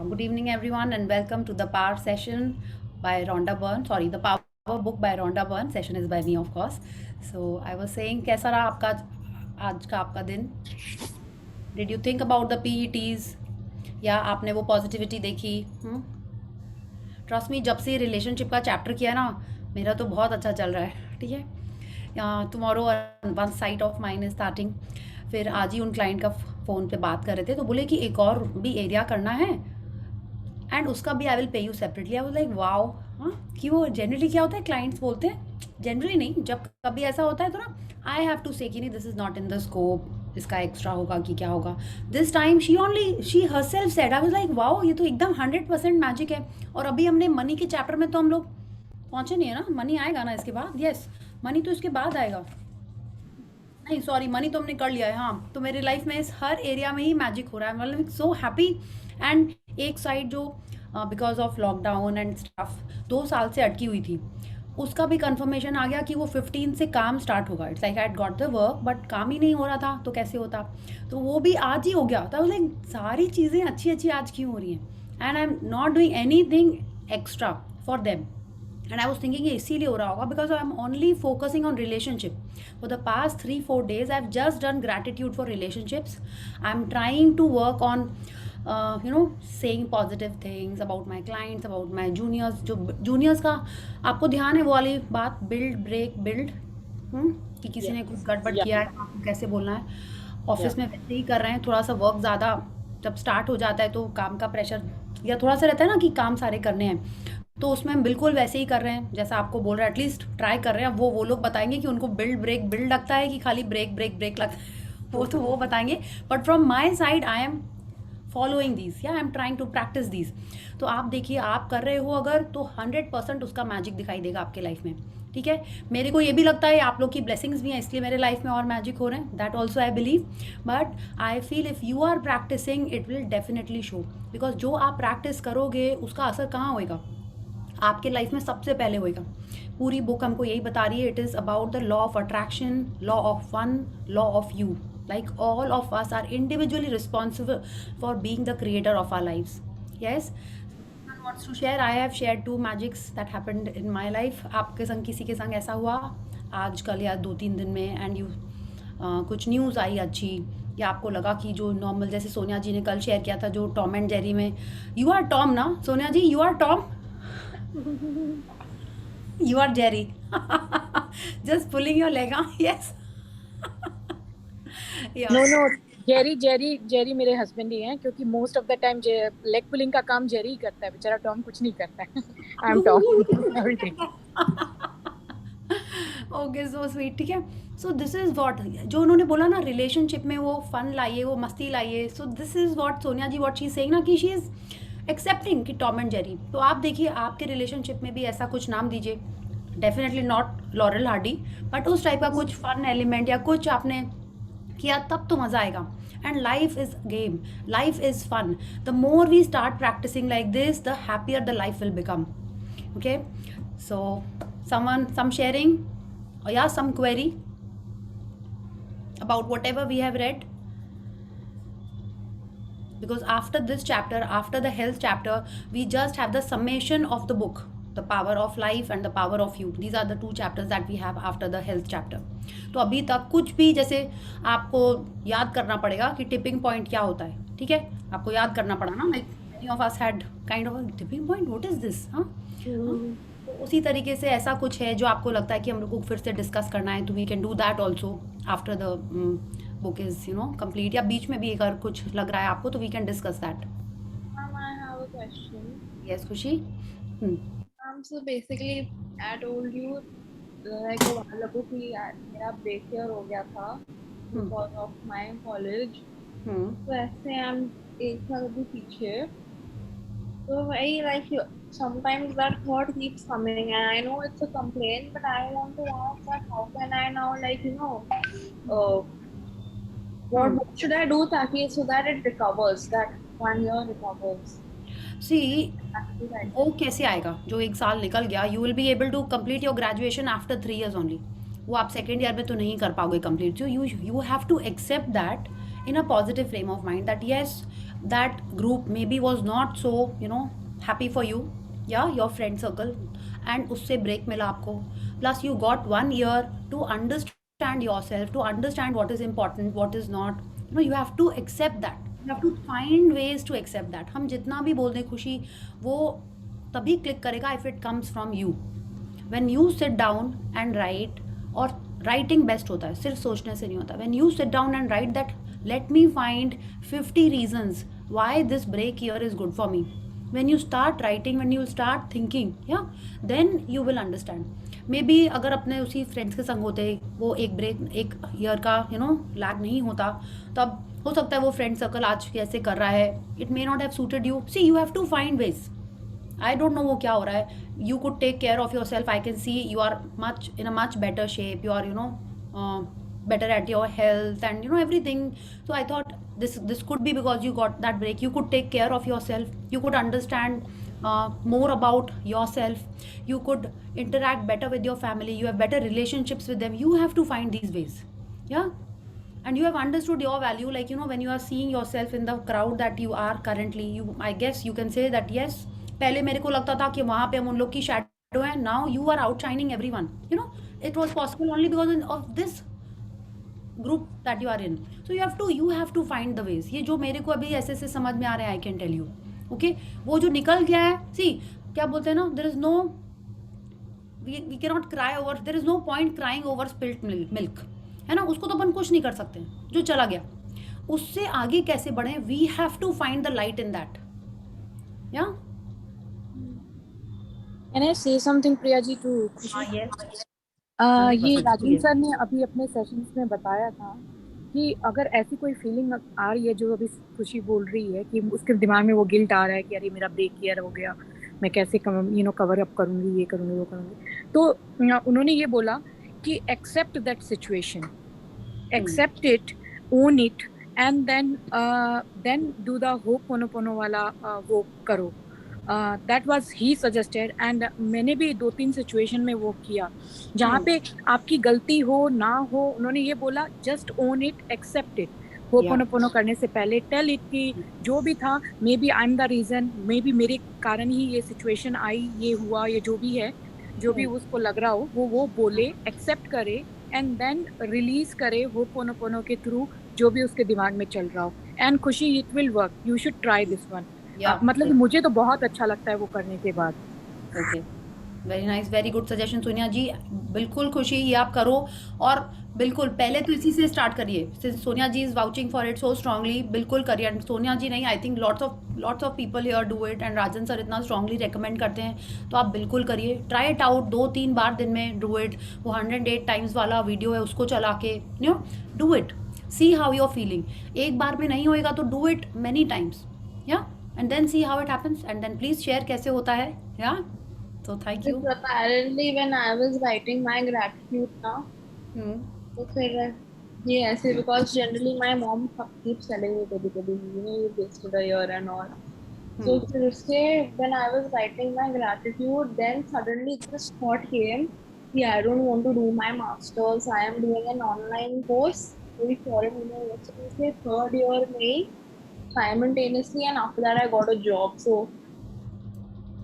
Good evening, everyone, and welcome to the Power Session by Rhonda Byrne. Sorry, the Power Book by Rhonda Byrne. Session is by me, of course. So I was saying, कैसा रहा आपका आज का आपका दिन? Did you think about the PETs? या आपने वो पॉजिटिविटी देखी? ट्रस्ट मी, जब से रिलेशनशिप का चैप्टर किया ना, मेरा तो बहुत अच्छा चल रहा है. ठीक है. Tomorrow one site of mine is starting. फिर आज ही उन क्लाइंट का फ़ोन पे बात कर रहे थे, तो बोले कि एक और भी एरिया करना है एंड उसका भी I will pay you separately. I was like wow. हाँ, कि वो जनरली क्या होता है, क्लाइंट्स बोलते हैं, जनरली नहीं, जब कभी ऐसा होता है तो ना आई हैव टू से कि नहीं, this is not in the scope, इसका एक्स्ट्रा होगा कि क्या होगा. This time she herself said. I was like wow, ये तो एकदम 100% मैजिक है. और अभी हमने मनी के चैप्टर में तो हम लोग पहुंचे नहीं है ना. मनी आएगा ना इसके बाद. यस, मनी तो इसके बाद आएगा. नहीं सॉरी, मनी तो हमने कर लिया है. हाँ, तो मेरी लाइफ में इस हर एरिया में ही मैजिक हो रहा है. मतलब सो हैप्पी. एंड एक साइड जो because of lockdown and stuff 2 साल से अटकी हुई थी, उसका भी कंफर्मेशन आ गया कि वो 15 से काम स्टार्ट होगा. It's like I had got the work but काम ही नहीं हो रहा था, तो कैसे होता. तो वो भी आज ही हो गया. तो लाइक सारी चीज़ें अच्छी अच्छी आज क्यों हो रही हैं and I am not doing anything extra for them. And I was thinking ये इसीलिए हो रहा होगा because I am only focusing on relationship. For the past 3-4 days I have just done gratitude for relationships. I am trying to work on saying positive things about my clients, about my juniors. जो juniors का आपको ध्यान है वो वाली बात, build break build, कि किसी ने कुछ गड़बड़ Yeah, किया है, आपको कैसे बोलना है. yeah, ऑफिस में वैसे ही कर रहे हैं. थोड़ा सा वर्क ज़्यादा जब स्टार्ट हो जाता है तो काम का प्रेशर या थोड़ा सा रहता है ना कि काम सारे करने हैं, तो उसमें हम बिल्कुल वैसे ही कर रहे हैं जैसा आपको बोल रहे हैं. एटलीस्ट ट्राई कर रहे हैं. वो लोग बताएंगे कि उनको बिल्ड ब्रेक बिल्ड लगता है कि खाली ब्रेक ब्रेक ब्रेक लगता है. वो तो वो बताएंगे. But from my side I am following these, या I am trying to practice these. तो आप देखिए, आप कर रहे हो अगर, तो 100% उसका मैजिक दिखाई देगा आपके लाइफ में. ठीक है. मेरे को ये भी लगता है आप लोग की ब्लेसिंग्स भी हैं, इसलिए मेरे लाइफ में और मैजिक हो रहे हैं. That also I believe. But I feel if you are practising it will definitely show. Because जो आप प्रैक्टिस करोगे उसका असर कहाँ होएगा, आपके लाइफ में सबसे पहले होएगा. पूरी बुक हमको यही बता रही है. It is about the law of attraction, law of fun, law of you. Like all of us are individually responsible for being the creator of our lives. Yes. Someone wants to share. I have shared 2 magics that happened in my life. आपके संग किसी के संग ऐसा हुआ आज कल या 2-3 दिन में, एंड यू कुछ न्यूज़ आई अच्छी, या आपको लगा कि जो नॉर्मल, जैसे सोनिया जी ने कल शेयर किया था जो टॉम एंड जेरी में, यू आर टॉम ना Sonia ji, you are Tom, you are Jerry. Just pulling your leg. Yes. Yeah. no, no. Jerry मेरे हस्बैंड ही हैं, क्योंकि most of the time leg pulling का काम जेरी ही करता है. बेचारा टॉम कुछ नहीं करता है. I M Tom. Okay, so sweet. ठीक है. सो दिस इज़ वॉट, जो उन्होंने बोला ना रिलेशनशिप में वो फन लाइए, वो मस्ती लाइए. So this is what Sonia ji, what she saying ना, कि शी इज़ एक्सेप्टिंग कि टॉम एंड जेरी. तो आप देखिए आपके रिलेशनशिप में भी ऐसा कुछ नाम दीजिए. Definitely not laurel Hardy, but उस टाइप का कुछ फन एलिमेंट या कुछ आपने किया, तब तो मज़ा आएगा. And life is game, life is fun. The more we start practising like this, the happier the life will become. Okay, so some sharing or yeah, some query about whatever we have read, because after this chapter, after the health chapter, we just have the summation of the book, the power of life and the power of you. These are the 2 chapters that we have after the health chapter. तो अभी तक कुछ भी, जैसे आपको याद करना पड़ेगा कि टिपिंग पॉइंट क्या होता है. ठीक है, आपको याद करना पड़ा ना. Like many of us had kind of a tipping point. What is this? हाँ. तो उसी तरीके से ऐसा कुछ है जो आपको लगता है कि हम लोग को फिर से डिस्कस करना है, तो we can do that also after the book is complete, या बीच में भी अगर कुछ लग रहा है आपको, तो we can discuss that. Ma'am, I have a question. Yes Khushi. So basically, I told you like a while ago कि मेरा break year हो गया था because of my college. तो ऐसे हम एक साल भी पीछे. So I like sometimes that thought keeps coming, and I know it's a complaint, but I want to ask that how can I now what should I do ताकि so that it recovers, that 1 year recovers. सी, वो कैसे आएगा जो 1 साल निकल गया. You will be able to complete your graduation after 3 years only. वो आप सेकेंड ईयर में तो नहीं कर पाओगे complete. So you have to accept that in a positive frame of mind that yes, that group maybe was not so happy for you, your friend circle, and usse break mila aapko, plus you got 1 year to understand yourself, to understand what is important, what is not. You have to accept that, you have to find ways to accept that. हम जितना भी बोल दें खुशी, वो तभी click करेगा if it comes from you. When you sit down and write, और राइटिंग बेस्ट होता है, सिर्फ सोचने से नहीं होता. When you sit down and write that, let me find 50 reasons why this break year is good for me. When you start writing, when you start thinking, then you will understand. Maybe अगर अपने उसी friends के संग होते, वो एक break, एक year का लैग नहीं होता, तब हो सकता है वो फ्रेंड सर्कल आज कैसे कर रहा है, it may not have suited you. See, you have to find ways. I don't know वो क्या हो रहा है. You could take care of yourself. I can see you are in a much better shape. You are better at your health and everything. So I thought this could be because you got that break. You could take care of yourself. You could understand more about yourself. You could interact better with your family. You have better relationships with them. You have to find these ways. And you have understood your value, like when you are seeing yourself in the crowd that you are currently, I guess you can say that, yes, पहले मेरे को लगता था कि वहाँ पे हम उन लोग की शैडो है. Now you are outshining everyone. It was possible only because of this group that you are in. So you have to find the ways. ये जो मेरे को अभी ऐसे से समझ में आ रहा है, I can tell you. Okay, वो जो निकल गया है, सी क्या बोलते हैं ना, there is no, we can not cry over, there is no point crying over spilled milk, है ना. उसको तो अपन कुछ नहीं कर सकते, जो चला गया. उससे आगे कैसे बढ़े, we have to find the light in that. Can I say something, Priya ji, to Khushi? Yes. ये राजीव सर ने अभी अपने सेशंस में बताया था कि अगर ऐसी कोई फीलिंग आ रही है, जो अभी खुशी बोल रही है कि उसके दिमाग में वो गिल्ट आ रहा है कि अरे मेरा ब्रेक ईयर हो गया, मैं कैसे कवर अप करूँगी, ये करूँगी, वो करूँगी, तो उन्होंने ये बोला कि accept that situation, accept it, own it, and then do the ho'oponopono वाला वो करो. That was he suggested, and मैंने भी 2-3 सिचुएशन में वो किया जहाँ पे आपकी गलती हो ना हो. उन्होंने ये बोला just own it, accept it. Ho'oponopono करने से पहले टेल इट कि जो भी था, maybe I am the reason, maybe मेरे कारण ही ये सिचुएशन आई, ये हुआ, ये जो भी है, जो भी उसको लग रहा हो, वो बोले, एक्सेप्ट करे, एंड देन रिलीज करे होपोनोपोनो के थ्रू जो भी उसके दिमाग में चल रहा हो. एंड खुशी, it will work, you should try this one. मतलब मुझे तो बहुत अच्छा लगता है वो करने के बाद. Okay, very nice, very good suggestion Sonia ji. बिल्कुल खुशी, ये आप करो, और बिल्कुल पहले तो इसी से स्टार्ट करिए. Since Sonia ji is vouching for it so strongly, बिल्कुल करिए. एंड सोनिया जी नहीं, I think lots of people here do it, and Rajan sir इतना स्ट्रांगली रेकमेंड करते हैं, तो आप बिल्कुल करिए. ट्राई इट आउट 2-3 बार दिन में, डू इट. वो 108 टाइम्स वाला वीडियो है, उसको चला के do it, see how you are feeling. एक बार में नहीं होएगा तो do it many times, and then see how it happens, and then please share कैसे होता है. So thank you. Apparently when I was writing my gratitude now, तो फिर ये ऐसे, because generally my mom keeps telling me कभी you wasted a year and all. So फिर उससे when I was writing my gratitude, then suddenly this thought came कि I don't want to do my masters, I am doing an online course कोई foreign university से 3rd year में simultaneously, and after that I got a job. So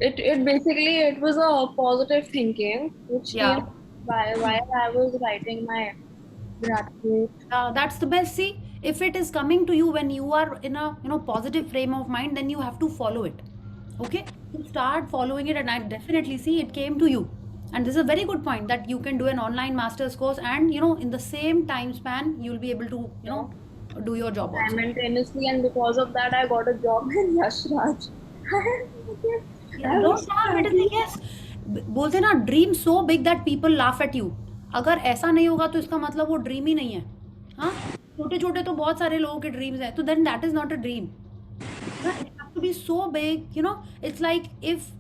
it basically, it was a positive thinking which came while I was writing my gratitude. That's the best. See, if it is coming to you when you are in a positive frame of mind, then you have to follow it. Okay, so start following it, and I definitely see it came to you. And this is a very good point that you can do an online master's course, and in the same time span you'll be able to do your job also. Simultaneously, and because of that I got a job in Yash Raj. Don't laugh, it is like, yes, बोलते ना, dream so big that people laugh at you. अगर ऐसा नहीं होगा तो इसका मतलब वो ड्रीम ही नहीं है. हाँ, छोटे छोटे तो बहुत सारे लोगों के ड्रीम्स हैं, तो then that is not a dream. It has to be so big. It's like if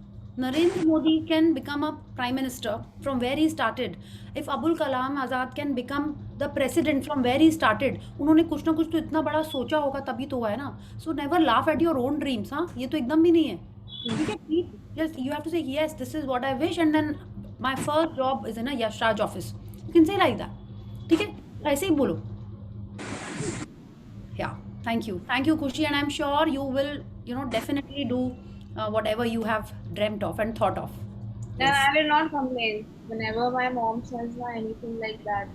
Narendra Modi can become a prime minister from where he started, if Abul Kalam Azad can become the president from where he started, उन्होंने कुछ ना कुछ तो इतना बड़ा सोचा होगा, तभी तो हुआ है ना. So never laugh at your own dreams. हाँ, ये तो एकदम भी नहीं है. Yes, you have to say yes, this is what I wish, and then my first job is in a Yash Raj office. You can say like that. ठीक है, ऐसे ही बोलो. Yeah. Thank you, Khushi, and I'm sure you will, definitely do whatever you have dreamt of and thought of. Then Yes. I will not complain whenever my mom says anything like that.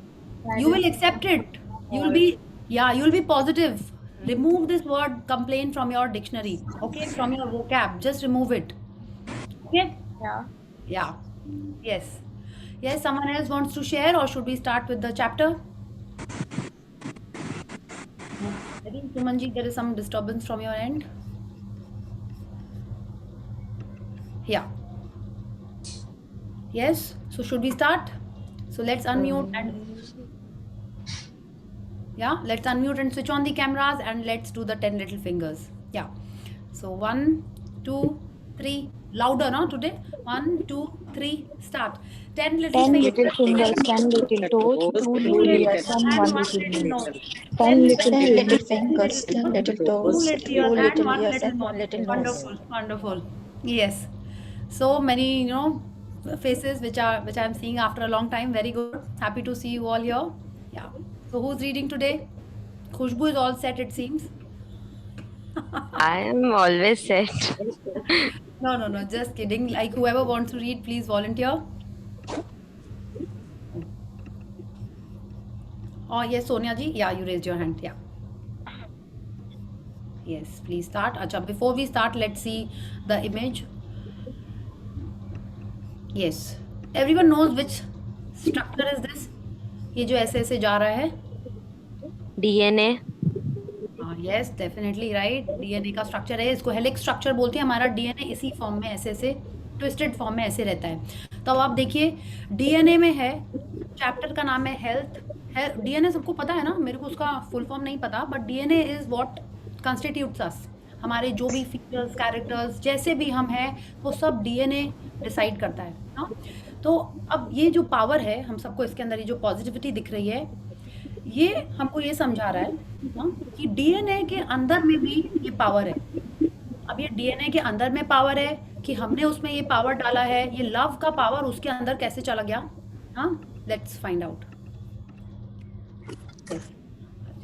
You will accept it. You'll be positive. Remove this word complain from your dictionary. Okay, from your vocab. Just remove it. Okay? Yeah. Yeah. Yes. Yes, someone else wants to share, or should we start with the chapter? I think Sumanji, there is some disturbance from your end. Yeah. Yes. So should we start? So let's unmute let's unmute and switch on the cameras, and let's do the 10 little fingers. Yeah. So 1, 2, 3. Louder, no? Today. 1, 2, 3. Start. 10 little 10 fingers. little fingers, 10 little toes, 2 Two little little ears, ears and 1 and one little little nose. nose. 10 little 10 fingers, little 10 fingers, 10 little little toes, 2 toes, little 2 ears and little 1 ears, little and 1 nose. little nose. Wonderful, wonderful. Yes. So many, faces which I'm seeing after a long time. Very good. Happy to see you all here. Yeah. So who's reading today? Khushbu is all set, it seems. I am always set. No, just kidding. Like, whoever wants to read, please volunteer. Oh, yes, Sonia ji. Yeah, you raised your hand. Yeah. Yes, please start. Acha, before we start, let's see the image. Yes. Everyone knows which structure is this? ये जो ऐसे ऐसे जा रहा है? DNA. Yes, definitely right. DNA का structure है, इसको हेलिक्स स्ट्रक्चर बोलते हैं. हमारा डीएनए इसी फॉर्म में ऐसे ऐसे ट्विस्टेड फॉर्म में ऐसे रहता है. तो अब आप देखिए, डीएनए में है, चैप्टर का नाम है हेल्थ. डीएनए सबको पता है ना, मेरे को उसका फुल फॉर्म नहीं पता, but DNA is what constitutes us. हमारे जो भी फीचर्स, कैरेक्टर्स, जैसे भी हम हैं, वो सब डीएनए डिसाइड करता है ना. तो अब ये जो पावर है, हम सबको इसके अंदर ये जो पॉजिटिविटी दिख रही है, ये हमको ये समझा रहा है ना कि डीएनए के अंदर में भी ये पावर है. अब ये डीएनए के अंदर में पावर है कि हमने उसमें ये पावर डाला है. ये लव का पावर उसके अंदर कैसे चला गया? हाँ, let's find out.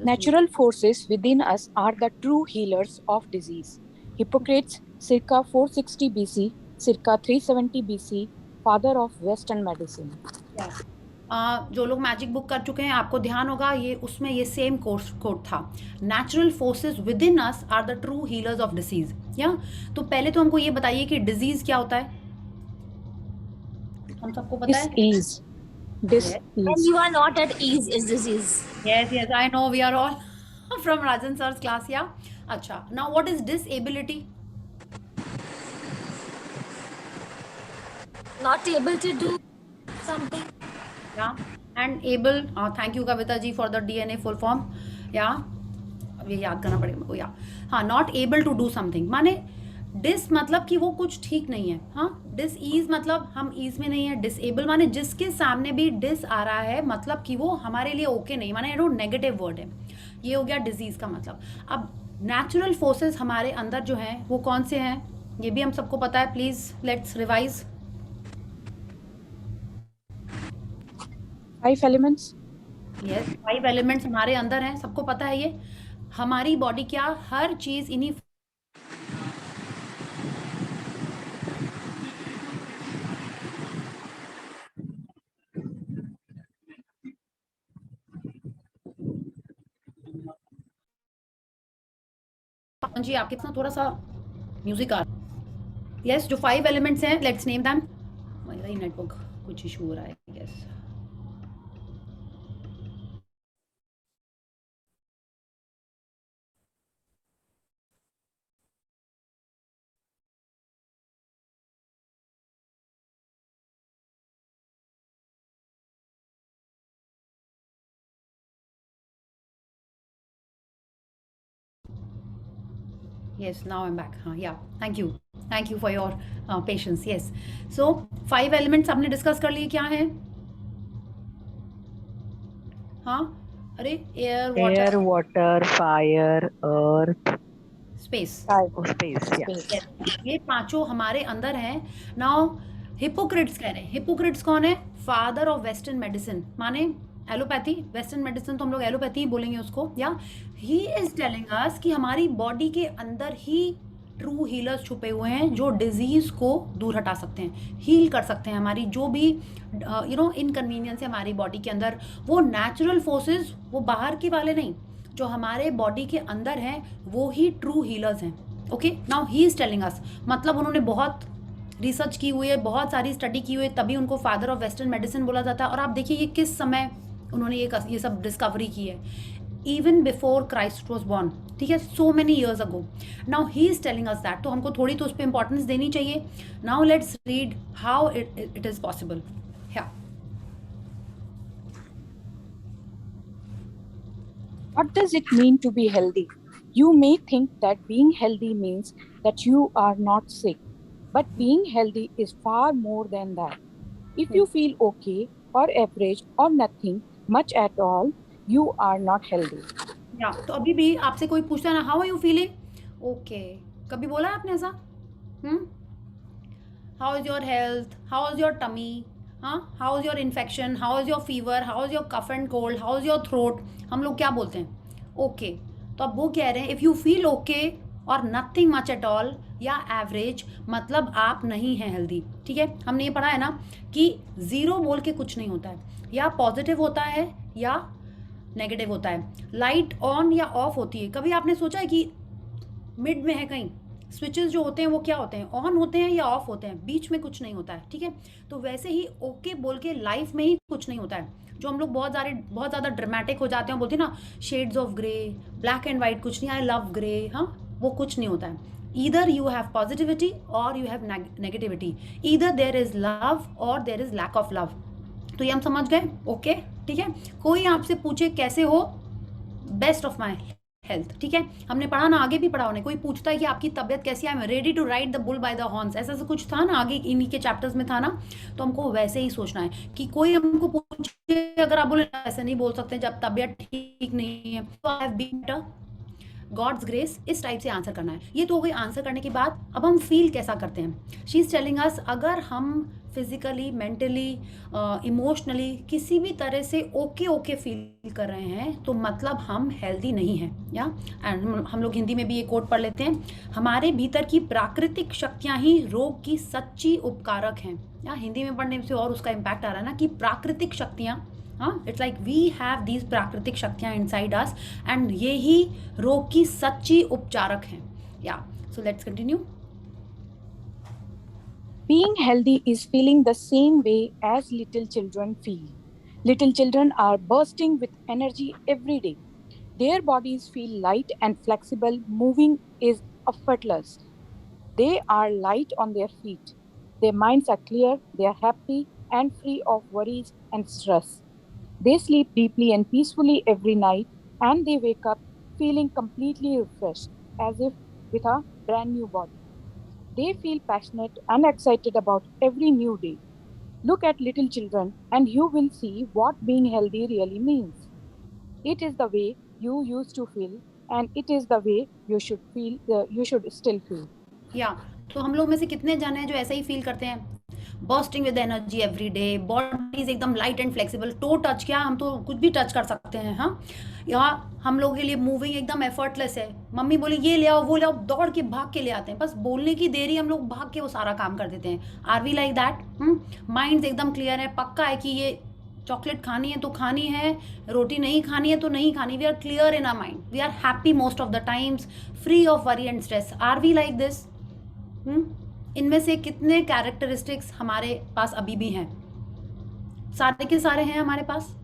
Natural forces within us are the true healers of disease. Hippocrates, circa 460 BC, circa 370 BC, father of Western medicine. जो लोग मैजिक बुक कर चुके हैं, आपको ध्यान होगा, ये उसमें ये सेम कोट था. Natural forces within us are the true healers of disease. या तो पहले तो हमको ये बताइए कि डिजीज क्या होता है. हम सबको पता है. When you are not at ease is disease. Yes, I know, we are all from Rajan sir's class. Yeah. Acha. Now what is disability? Not able to do something. Yeah. And able. Thank you Kavita ji for the DNA full form. Yeah. अब ये याद करना पड़ेगा मुझको. या हाँ, not able to do something माने डिस मतलब कि वो कुछ ठीक नहीं है. हाँ, डिस ईज मतलब हम ईज में नहीं है. डिसेबल माने जिसके सामने भी डिस आ रहा है, मतलब कि वो हमारे लिए ओके नहीं, माने वो नेगेटिव वर्ड है. ये हो गया डिजीज का मतलब. अब नेचुरल फोर्सेस हमारे अंदर जो हैं वो कौन से हैं, ये भी हम सबको पता है. Please let's revise. 5 elements. Yes, 5 elements हमारे अंदर हैं, सबको पता है. ये हमारी बॉडी क्या, हर चीज इन्हीं जी. आपके पास थोड़ा सा म्यूजिक आ. यस, जो 5 एलिमेंट्स हैं, लेट्स नेम दैम. मेरा ही नेटवर्क कुछ इशू हो रहा है. Yes, yes, now I'm back. Yeah, thank you for your patience. Yes, so 5 elements आपने डिस्कस कर लिए. क्या है? हाँ, अरे air, water, fire, earth, space. space. Yeah. ये पांचों हमारे अंदर हैं. नाउ हिपोक्रेट्स कह रहे हैं. हिपोक्रेट्स कौन है? Father of western medicine. माने एलोपैथी, वेस्टर्न मेडिसिन तो हम लोग एलोपैथी ही बोलेंगे उसको, या ही इज टेलिंग अस कि हमारी बॉडी के अंदर ही ट्रू हीलर्स छुपे हुए हैं जो डिजीज को दूर हटा सकते हैं, हील कर सकते हैं हमारी जो भी इनकन्वीनियंस है हमारी बॉडी के अंदर। वो नेचुरल फोर्सेस, वो बाहर के वाले नहीं, जो हमारे बॉडी के अंदर हैं वो ही ट्रू हीलर्स हैं। Okay, now he is telling अस, मतलब उन्होंने बहुत रिसर्च की हुई है, बहुत सारी स्टडी की हुई है, तभी उनको फादर ऑफ वेस्टर्न मेडिसिन बोला जाता है। और आप देखिए ये किस समय उन्होंने ये सब डिस्कवरी की है, even before Christ was born, ठीक है, so many years ago. Now he is telling us that, तो हमको थोड़ी तो उस पर इंपॉर्टेंस देनी चाहिए। Now let's read how it is possible. What does it mean to be healthy? You may think that being healthy means that you are not sick, but being healthy is far more than that. If you feel okay or average or nothing much at all, you are not healthy. तो अभी भी आपसे कोई पूछता है ना, how are you feeling, okay, कभी बोला है आपने ऐसा? How is your health, how is your tummy, हाँ, how is your infection, how is your fever, how is your cough and cold, how is your throat, हम लोग क्या बोलते हैं? ओके। तो अब वो कह रहे हैं इफ़ यू फील ओके और नथिंग मच एट ऑल या एवरेज, मतलब आप नहीं हैं हेल्दी, ठीक है। हमने ये पढ़ा है ना कि ज़ीरो बोल के कुछ नहीं होता है, या पॉजिटिव होता है या नेगेटिव होता है, लाइट ऑन या ऑफ होती है। कभी आपने सोचा है कि मिड में है कहीं, स्विचेस जो होते हैं वो क्या होते हैं, ऑन होते हैं या ऑफ होते हैं, बीच में कुछ नहीं होता है, ठीक है। तो वैसे ही ओके बोल के लाइफ में ही कुछ नहीं होता है। जो हम लोग बहुत ज़्यादा ड्रामेटिक हो जाते हैं, बोलते हैं ना shades of grey, black and white, कुछ नहीं, आई लव ग्रे, हाँ, वो कुछ नहीं होता है। ईदर यू हैव पॉजिटिविटी और you have negativity, either there is love और there is lack of love. तो ये हम समझ गए, ओके, ठीक है। कोई आपसे पूछे कैसे हो, बेस्ट ऑफ माई हेल्थ, ठीक है। हमने पढ़ा ना, आगे भी पढ़ा होने, कोई पूछता है कि आपकी तबियत कैसी है, I am ready to ride the bull by the horns, ऐसा से कुछ था ना, आगे इन्हीं के चैप्टर्स में था ना। तो हमको वैसे ही सोचना है कि कोई हमको पूछे, अगर आप बोले ऐसे नहीं बोल सकते जब तबियत ठीक नहीं है, तो I have been better, God's grace, इस टाइप से आंसर करना है। ये तो हो गई आंसर करने के बाद। अब हम फील कैसा करते हैं, शी इज टेलिंग अस, अगर हम फिजिकली, मेंटली, इमोशनली किसी भी तरह से ओके फील कर रहे हैं, तो मतलब हम हेल्दी नहीं हैं, या एंड हम लोग हिंदी में भी ये कोट पढ़ लेते हैं, हमारे भीतर की प्राकृतिक शक्तियाँ ही रोग की सच्ची उपकारक हैं। या हिंदी में पढ़ने से और उसका इम्पैक्ट आ रहा है ना कि प्राकृतिक शक्तियाँ, हाँ, it's like we have these प्राकृतिक शक्तियाँ इनसाइड अस, एंड ये ही रोग की सच्ची उपचारक हैं। या so let's continue. Being healthy is feeling the same way as little children feel. Little children are bursting with energy every day. Their bodies feel light and flexible, moving is effortless. They are light on their feet. Their minds are clear, they are happy and free of worries and stress. They sleep deeply and peacefully every night, and they wake up feeling completely refreshed, as if with a brand new body. They feel passionate and excited about every new day. Look at little children and you will see what being healthy really means. It is the way you used to feel, and it is the way you should feel. You should still feel. या तो हम लोग में से कितने जन हैं जो ऐसा ही फील करते हैं, bursting with energy every day, bodies एकदम light and flexible, toe touch, क्या हम तो कुछ भी टच कर सकते हैं, हाँ, या हम लोगों के लिए मूविंग एकदम एफर्टलेस है, मम्मी बोली ये ले आओ वो ले आओ, दौड़ के भाग के ले आते हैं, बस बोलने की देरी हम लोग भाग के वो सारा काम कर देते हैं। Are we like that? Mind एकदम क्लियर है, पक्का है कि ये चॉकलेट खानी है तो खानी है, रोटी नहीं खानी है तो नहीं खानी, we are clear in our mind, we are happy most of the times, free of worry and stress. Are we like this? इनमें से कितने कैरेक्टरिस्टिक्स हमारे पास अभी भी हैं? सारे के सारे हैं हमारे पास।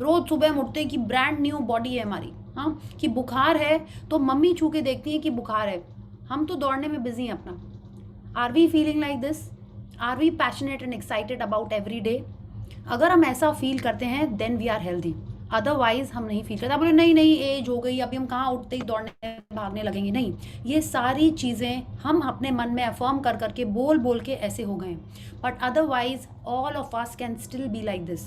रोज सुबह हम उठते हैं कि ब्रांड न्यू बॉडी है हमारी, हाँ, कि बुखार है तो मम्मी छू के देखती है कि बुखार है, हम तो दौड़ने में बिजी हैं अपना। Are we feeling like this? Are we passionate and excited about every day? अगर हम ऐसा फील करते हैं then we are healthy, otherwise हम नहीं फील करते। आप बोले नहीं एज हो गई, अभी हम कहाँ उठते ही दौड़ने भागने लगेंगे, नहीं, ये सारी चीज़ें हम अपने मन में अफर्म कर करके बोल के ऐसे हो गए, but otherwise all of us can still be like this,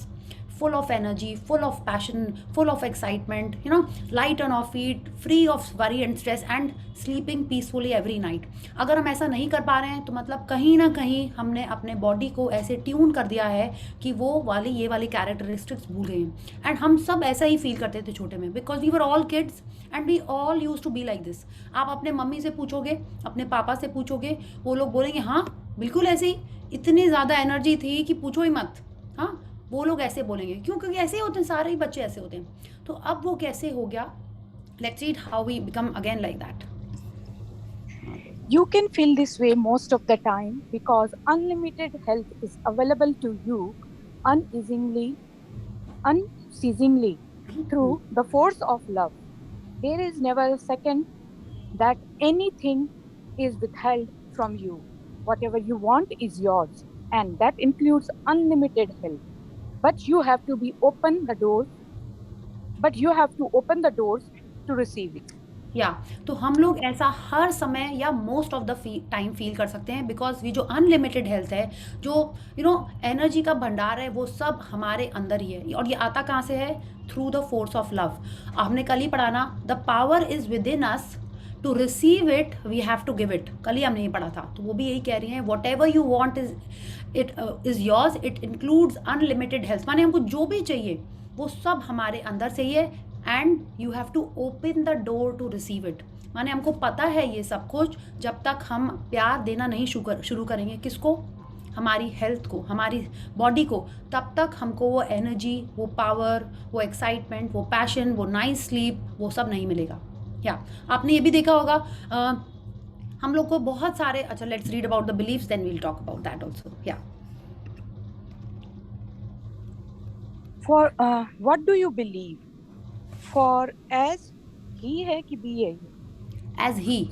full of energy, full of passion, full of excitement, you know, light on our feet, free of worry and stress, and sleeping peacefully every night. अगर हम ऐसा नहीं कर पा रहे हैं तो मतलब कहीं ना कहीं हमने अपने बॉडी को ऐसे ट्यून कर दिया है कि वो वाली ये वाली कैरेक्टरिस्टिक्स भूल गए हैं. एंड हम सब ऐसा ही फील करते थे छोटे में, because we were all kids and we all use to be like this. आप अपने मम्मी से पूछोगे, अपने पापा से पूछोगे, वो लोग बोलेंगे हाँ बिल्कुल ऐसे ही, इतनी ज़्यादा एनर्जी थी कि पूछो ही मत. हाँ, वो लोग ऐसे बोलेंगे. क्यों? क्योंकि ऐसे ही होते हैं, सारे ही बच्चे ऐसे होते हैं. तो अब वो कैसे हो गया? Let's see how we become again like that. You can feel this way most of the time because unlimited health is available to you unceasingly through the force of love. There is never a second that anything is withheld from you. Whatever you want is yours, and that includes unlimited health. But you have to open the doors to receive it. या तो हम लोग ऐसा हर समय या most of the time feel कर सकते हैं, बिकॉज ये जो अनलिमिटेड हेल्थ है, जो यू नो एनर्जी का भंडार है, वो सब हमारे अंदर ही है. और ये आता कहाँ से है? Through the force of love. हमने कल ही पढ़ा ना, the power is within us, to receive it we have to give it. कल ही हमने ये पढ़ा था. तो वो भी यही कह रही हैं, what ever you want is yours, it includes unlimited health. माने हमको जो भी चाहिए वो सब हमारे अंदर से ही है, and you have to open the door to receive it. माने हमको पता है ये सब कुछ, जब तक हम प्यार देना नहीं शुरू करेंगे. किसको? हमारी हेल्थ को, हमारी बॉडी को, तब तक हमको वो एनर्जी, वो पावर, वो एक्साइटमेंट, वो पैशन, वो नाइस स्लीप, वो सब नहीं मिलेगा. या आपने ये भी देखा होगा, हम लोग को बहुत सारे, अच्छा let's read about the beliefs, then we'll talk about that also. या For what do you believe? For as he है कि be है? as he.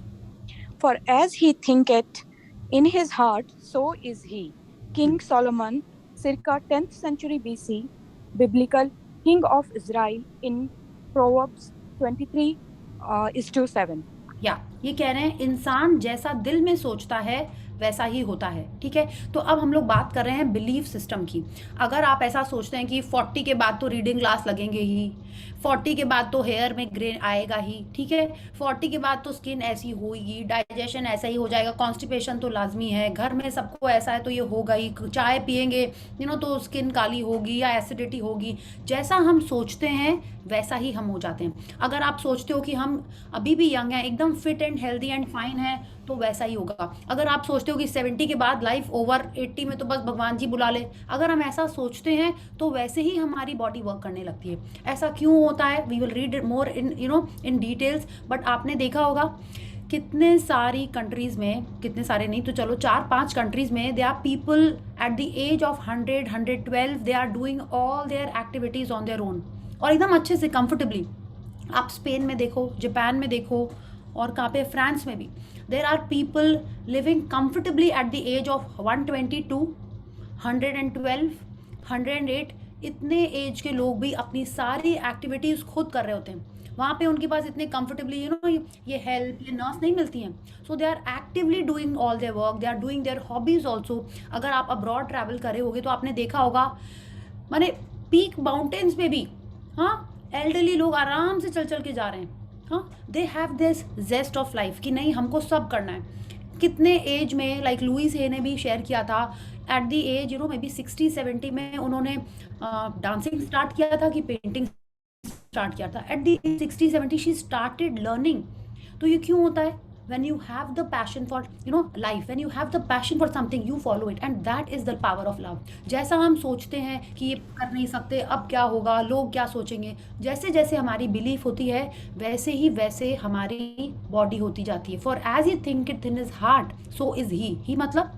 For as he thinketh in his heart, so is he. King Solomon, circa 10th century BC, biblical king of Israel, in Proverbs 23:7. या ये कह रहे हैं, इंसान जैसा दिल में सोचता है वैसा ही होता है. ठीक है, तो अब हम लोग बात कर रहे हैं बिलीफ सिस्टम की. अगर आप ऐसा सोचते हैं कि 40 के बाद तो रीडिंग ग्लास लगेंगे ही, 40 के बाद तो हेयर में ग्रे आएगा ही, ठीक है, 40 के बाद तो स्किन ऐसी होगी, डाइजेशन ऐसा ही हो जाएगा, कॉन्स्टिपेशन तो लाजमी है, घर में सबको ऐसा है तो ये होगा ही, चाय पियेंगे यू नो तो स्किन काली होगी या एसिडिटी होगी. जैसा हम सोचते हैं वैसा ही हम हो जाते हैं. अगर आप सोचते हो कि हम अभी भी यंग हैं, एकदम fit and healthy and fine है, तो वैसा ही होगा. अगर आप सोचते हो कि 70 के बाद लाइफ ओवर, 80 में तो बस भगवान जी बुला ले, अगर हम ऐसा सोचते हैं तो वैसे ही हमारी बॉडी वर्क करने लगती है. ऐसा क्यों होता है? We will read more in you know in details. But आपने देखा होगा कितने सारी कंट्रीज़ में, कितने सारे नहीं तो चलो 4-5 कंट्रीज़ में, they are people at the age of 100-112, they are doing all their activities on their own, और एकदम अच्छे से कंफर्टेबली. आप स्पेन में देखो, जापान में देखो, और कहाँ पे, फ्रांस में भी. There are people living comfortably at the age of 122, 112, 108. इतने एज के लोग भी अपनी सारी एक्टिविटीज़ खुद कर रहे होते हैं. वहाँ पे उनके पास इतने कंफर्टेबली यू नो ये हेल्प, ये नर्स नहीं मिलती हैं. So they are actively doing all their work, they are doing their hobbies also. अगर आप अब्रॉड ट्रैवल करे होगे तो आपने देखा होगा, माने पीक माउंटेन्स में भी हाँ एल्डरली लोग आराम से चल चल के जा रहे हैं. हाँ, they have this zest of life कि नहीं हमको सब करना है. कितने एज में, लाइक लुइस हे ने भी शेयर किया था, at the age you know maybe 60-70 में उन्होंने डांसिंग स्टार्ट किया था कि पेंटिंग स्टार्ट किया था. At the age 60-70 she started learning. तो ये क्यों होता है? when you have the passion for you know life, when you have the passion for something, you follow it, and that is the power of love. जैसा हम सोचते हैं कि ये कर नहीं सकते, अब क्या होगा, लोग क्या सोचेंगे, जैसे जैसे हमारी बिलीफ होती है वैसे हमारी बॉडी होती जाती है. For as you think it in his heart, so is he मतलब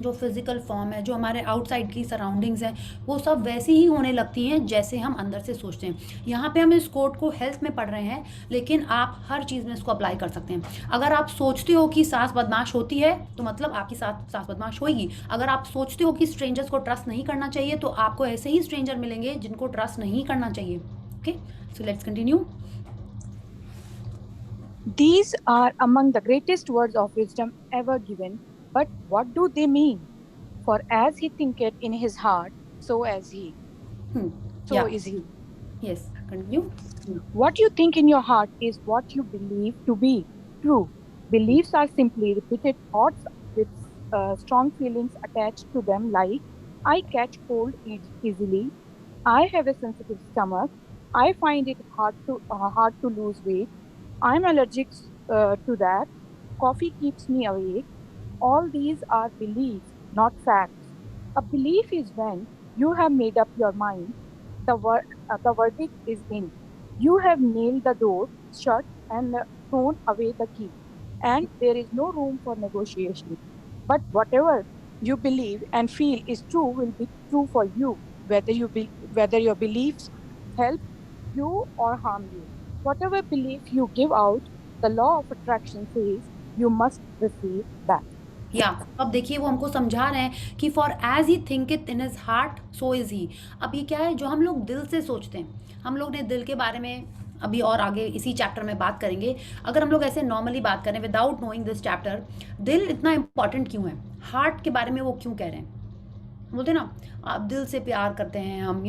जो फिजिकल फॉर्म है, जो हमारे आउटसाइड की सराउंडिंग्स हैं, वो सब वैसी ही होने लगती हैं जैसे हम अंदर से सोचते हैं. यहाँ पे हम इस कोट को हेल्थ में पढ़ रहे हैं, लेकिन आप हर चीज़ में इसको अप्लाई कर सकते हैं. अगर आप सोचते हो कि सास बदमाश होती है तो मतलब आपकी सास बदमाश होगी. अगर आप सोचते हो कि स्ट्रेंजर्स को ट्रस्ट नहीं करना चाहिए तो आपको ऐसे ही स्ट्रेंजर मिलेंगे जिनको ट्रस्ट नहीं करना चाहिए. Okay, so let's continue. These are among the greatest words of wisdom ever given. But what do they mean? For as he thinketh in his heart, so as he. so Yeah. is he. Yes, continue. What you think in your heart is what you believe to be true. Beliefs are simply repeated thoughts with strong feelings attached to them, like I catch cold easily, I have a sensitive stomach, I find it hard to lose weight, I'm allergic to that, coffee keeps me awake. All these are beliefs, not facts. A belief is when you have made up your mind, the verdict is in. You have nailed the door shut and thrown away the key, and there is no room for negotiation. But whatever you believe and feel is true will be true for you, whether your beliefs help you or harm you. Whatever belief you give out, the law of attraction says you must receive that. या अब देखिए वो हमको समझा रहे हैं कि for as he think it in his heart so is he. अब ये क्या है जो हम लोग दिल से सोचते हैं, हम लोग ने दिल के बारे में अभी और आगे इसी चैप्टर में बात करेंगे। अगर हम लोग ऐसे नॉर्मली बात करें विदाउट नोइंग दिस चैप्टर, दिल इतना इंपॉर्टेंट क्यों है, हार्ट के बारे में वो क्यों कह रहे हैं। बोलते ना आप दिल से प्यार करते हैं हम,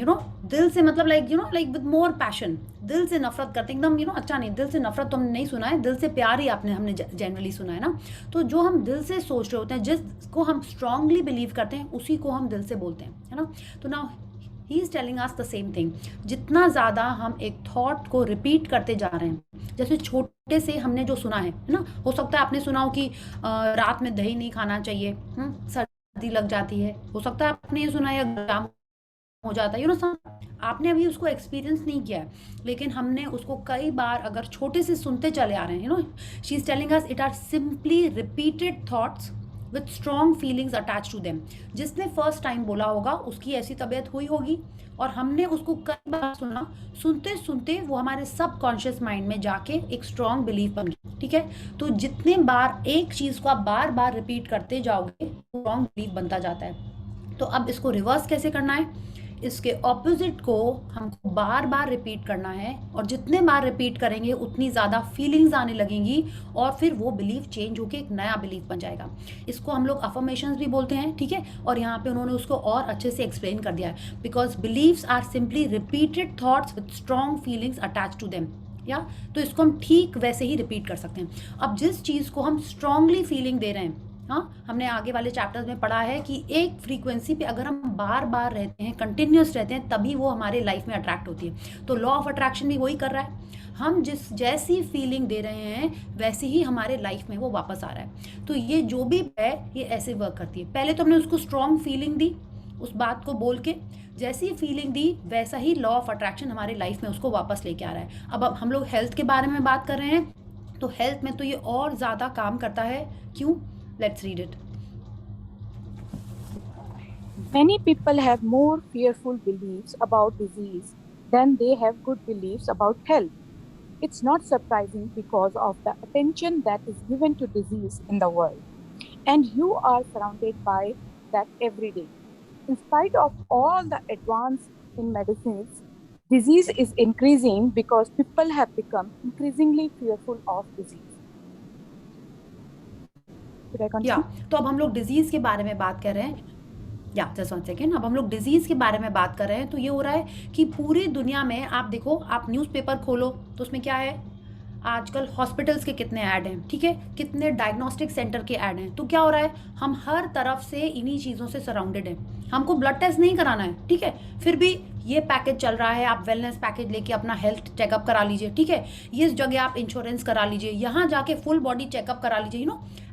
दिल से मतलब लाइक विद मोर पैशन, दिल से नफरत करते हैं एकदम, अच्छा नहीं, दिल से नफरत तो हमने नहीं सुना है, दिल से प्यार ही हमने जनरली सुना है ना। तो जो हम दिल से सोच रहे होते हैं, जिसको हम स्ट्रांगली बिलीव करते हैं, उसी को हम दिल से बोलते हैं, है ना। तो now he is telling us the same thing. जितना ज़्यादा हम एक थॉट को रिपीट करते जा रहे हैं, जैसे छोटे से हमने जो सुना है ना, हो सकता है आपने सुना हो कि रात में दही नहीं खाना चाहिए, सर्दी लग जाती है, हो सकता है आपने ये सुना है एग्जाम हो जाता है, आपने अभी उसको एक्सपीरियंस नहीं किया है, लेकिन हमने उसको कई बार अगर छोटे से सुनते चले आ रहे हैं, she is telling us it are simply repeated thoughts with strong feelings attach to them. जिसने फर्स्ट टाइम बोला होगा उसकी ऐसी तबीयत हुई होगी और हमने उसको कई बार सुना, सुनते सुनते वो हमारे सबकॉन्शियस माइंड में जाके एक स्ट्रॉन्ग बिलीफ बन गई, ठीक है। तो जितने बार एक चीज़ को आप बार बार रिपीट करते जाओगे, स्ट्रॉन्ग बिलीफ बनता जाता है। तो अब इसको रिवर्स कैसे करना है, इसके ऑपोजिट को हमको बार बार रिपीट करना है, और जितने बार रिपीट करेंगे उतनी ज़्यादा फीलिंग्स आने लगेंगी और फिर वो बिलीफ चेंज होके एक नया बिलीफ बन जाएगा। इसको हम लोग अफर्मेशंस भी बोलते हैं, ठीक है। और यहाँ पे उन्होंने उसको और अच्छे से एक्सप्लेन कर दिया है, because beliefs are simply repeated thoughts with strong feelings attach to them, या तो इसको हम ठीक वैसे ही रिपीट कर सकते हैं। अब जिस चीज़ को हम स्ट्रांगली फीलिंग दे रहे हैं, हाँ, हमने आगे वाले चैप्टर्स में पढ़ा है कि एक फ्रीक्वेंसी पे अगर हम बार बार रहते हैं, कंटिन्यूस रहते हैं, तभी वो हमारे लाइफ में अट्रैक्ट होती है। तो लॉ ऑफ अट्रैक्शन भी वही कर रहा है, हम जैसी फीलिंग दे रहे हैं वैसे ही हमारे लाइफ में वो वापस आ रहा है। तो ये जो भी है ये ऐसे वर्क करती है। पहले तो हमने उसको स्ट्रॉन्ग फीलिंग दी, उस बात को बोल के जैसी फीलिंग दी वैसा ही लॉ ऑफ अट्रैक्शन हमारे लाइफ में उसको वापस लेके आ रहा है। अब हम लोग हेल्थ के बारे में बात कर रहे हैं, तो हेल्थ में तो ये और ज़्यादा काम करता है। क्यों? Let's read it. Many people have more fearful beliefs about disease than they have good beliefs about health. It's not surprising because of the attention that is given to disease in the world. And you are surrounded by that every day. In spite of all the advance in medicines, disease is increasing because people have become increasingly fearful of disease. Should I continue? तो अब हम लोग disease के बारे में बात कर रहे हैं, जस्ट वन सेकेंड। अब हम लोग डिजीज़ के बारे में बात कर रहे हैं, तो ये हो रहा है कि पूरी दुनिया में आप देखो, आप न्यूज़पेपर खोलो तो उसमें क्या है, आजकल हॉस्पिटल्स के कितने ऐड हैं, ठीक है, कितने डायग्नोस्टिक सेंटर के ऐड हैं। तो क्या हो रहा है, हम हर तरफ से इन्हीं चीज़ों से सराउंडेड हैं। हमको ब्लड टेस्ट नहीं कराना है, ठीक है, फिर भी ये पैकेज चल रहा है, आप वेलनेस पैकेज लेके अपना हेल्थ चेकअप करा लीजिए, ठीक है, ये इस जगह आप इंश्योरेंस करा लीजिए, यहाँ जाके फुल बॉडी चेकअप करा लीजिए,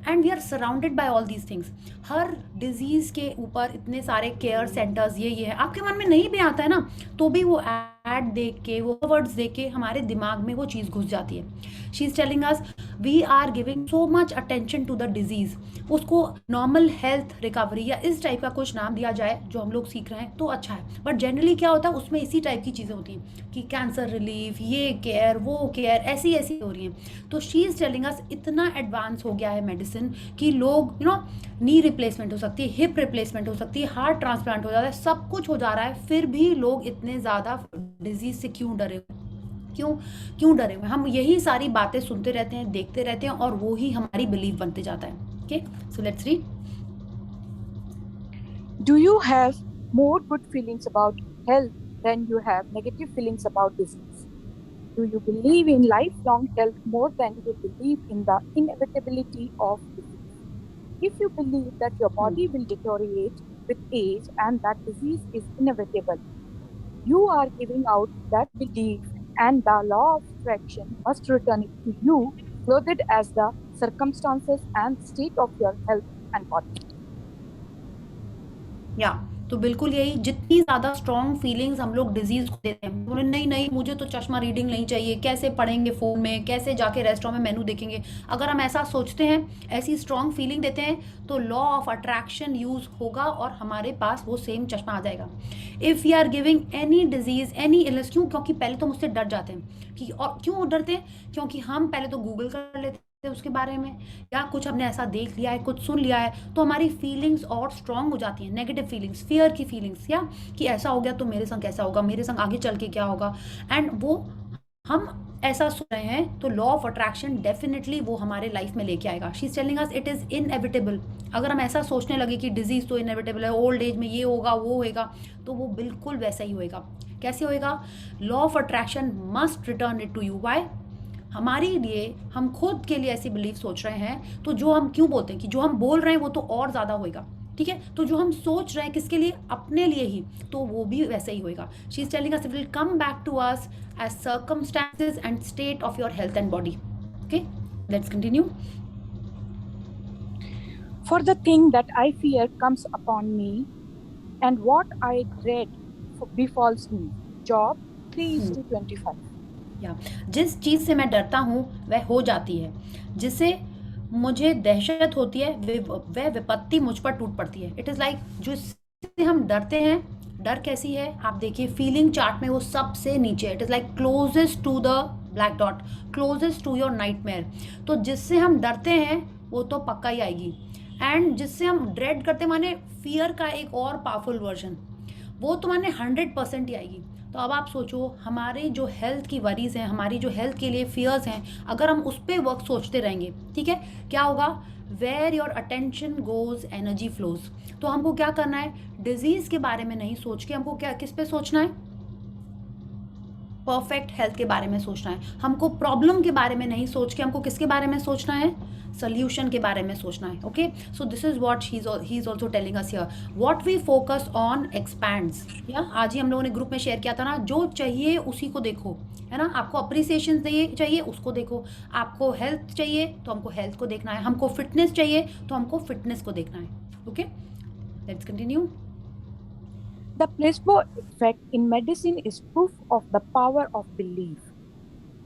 and we are surrounded by all these things. हर डिजीज़ के ऊपर इतने सारे केयर सेंटर्स ये है, आपके मन में नहीं भी आता है ना, तो भी वो ऐड देख के, वो वर्ड्स देख के हमारे दिमाग में वो चीज़ घुस जाती है। She is telling us we are giving so much attention to the disease, उसको नॉर्मल हेल्थ रिकवरी या इस टाइप का कुछ नाम दिया जाए जो हम लोग सीख रहे हैं तो अच्छा है, बट जनरली क्या होता है उसमें इसी टाइप की चीज़ें होती हैं कि कैंसर रिलीफ, ये केयर, वो केयर, ऐसी ऐसी हो रही हैं। तो शी इज़ टेलिंग अस इतना एडवांस हो गया है मेडिसिन कि लोग नी रिप्लेसमेंट हो सकती है, हिप रिप्लेसमेंट हो सकती है, हार्ट ट्रांसप्लांट हो जाता है, सब कुछ हो जा रहा है, फिर भी लोग इतने ज़्यादा डिजीज़ से क्यों डरे हुए, क्यों डरे हुए? हम यही सारी बातें सुनते रहते हैं, देखते रहते हैं, और वो ही हमारी बिलीफ बनते जाता है। Okay, so let's read. Do you have more good feelings about health then you have negative feelings about disease. Do you believe in lifelong health more than you believe in the inevitability of disease? If you believe that your body will deteriorate with age and that disease is inevitable, you are giving out that belief, and the law of attraction must return it to you, clothed as the circumstances and state of your health and body. या तो बिल्कुल यही, जितनी ज़्यादा strong feelings हम लोग disease को देते हैं, बोले नहीं नहीं मुझे तो चश्मा रीडिंग नहीं चाहिए, कैसे पढ़ेंगे फ़ोन में, कैसे जाके रेस्टोरेंट में मेनू देखेंगे, अगर हम ऐसा सोचते हैं, ऐसी स्ट्रॉन्ग फीलिंग देते हैं, तो लॉ ऑफ अट्रैक्शन यूज़ होगा और हमारे पास वो सेम चश्मा आ जाएगा. If you are giving any disease, any illness, क्यों? क्योंकि पहले तो मुझसे डर जाते हैं कि, और क्यों डरते हैं? क्योंकि हम पहले तो गूगल कर लेते हैं उसके बारे में, या कुछ हमने ऐसा देख लिया है, कुछ सुन लिया है, तो हमारी फीलिंग्स और स्ट्रांग हो जाती हैं, नेगेटिव फीलिंग्स, फियर की फीलिंग्स, या कि ऐसा हो गया तो मेरे संग कैसा होगा, मेरे संग आगे चल के क्या होगा, एंड वो हम ऐसा सोच रहे हैं, तो लॉ ऑफ अट्रैक्शन डेफिनेटली वो हमारे लाइफ में लेके आएगा. She is telling us it is inevitable. अगर हम ऐसा सोचने लगे कि डिजीज़ तो इनएविटेबल है, ओल्ड एज में ये होगा वो होएगा, तो वो बिल्कुल वैसा ही होएगा. कैसे होएगा? Law of attraction must return it to you. Why? हमारे लिए, हम खुद के लिए ऐसी बिलीफ सोच रहे हैं, तो जो हम क्यों बोलते हैं कि जो हम बोल रहे हैं वो तो और ज़्यादा होएगा. ठीक है, तो जो हम सोच रहे हैं किसके लिए? अपने लिए ही, तो वो भी वैसे ही होएगा. She is telling us it will come back to us as circumstances and state of your health and body. Okay, let's continue. For the thing that I fear comes upon me, and what I dread befalls me. Job 3:25. या जिस चीज़ से मैं डरता हूँ वह हो जाती है, जिससे मुझे दहशत होती है वह विपत्ति मुझ पर टूट पड़ती है. इट इज़ लाइक जिससे हम डरते हैं, डर कैसी है आप देखिए, फीलिंग चार्ट में वो सबसे नीचे. It is like closest to the black dot, closest to your nightmare. तो जिससे हम डरते हैं वो तो पक्का ही आएगी, एंड जिससे हम ड्रेड करते माने फियर का एक और पावरफुल वर्जन, वो तो माने 100% ही आएगी. तो अब आप सोचो, हमारे जो हेल्थ की वरीज हैं, हमारी जो हेल्थ के लिए फियर्स हैं, अगर हम उस पर वर्क सोचते रहेंगे, ठीक है, क्या होगा? Where your attention goes energy flows. तो हमको क्या करना है? डिजीज के बारे में नहीं सोच के हमको क्या, किस पे सोचना है? परफेक्ट हेल्थ के बारे में सोचना है. हमको प्रॉब्लम के बारे में नहीं सोच के हमको किसके बारे में सोचना है? सोल्यूशन के बारे में सोचना है. Okay, so this is what he is also telling us here. What we focus on expands. या आज ही हम लोगों ने ग्रुप में शेयर किया था ना, जो चाहिए उसी को देखो, है ना. आपको अप्रिसिएशन चाहिए उसको देखो, आपको हेल्थ चाहिए तो हमको हेल्थ को देखना है, हमको फिटनेस चाहिए तो हमको फिटनेस को देखना है. Okay, let's continue. The placebo effect in medicine is proof of the power of belief.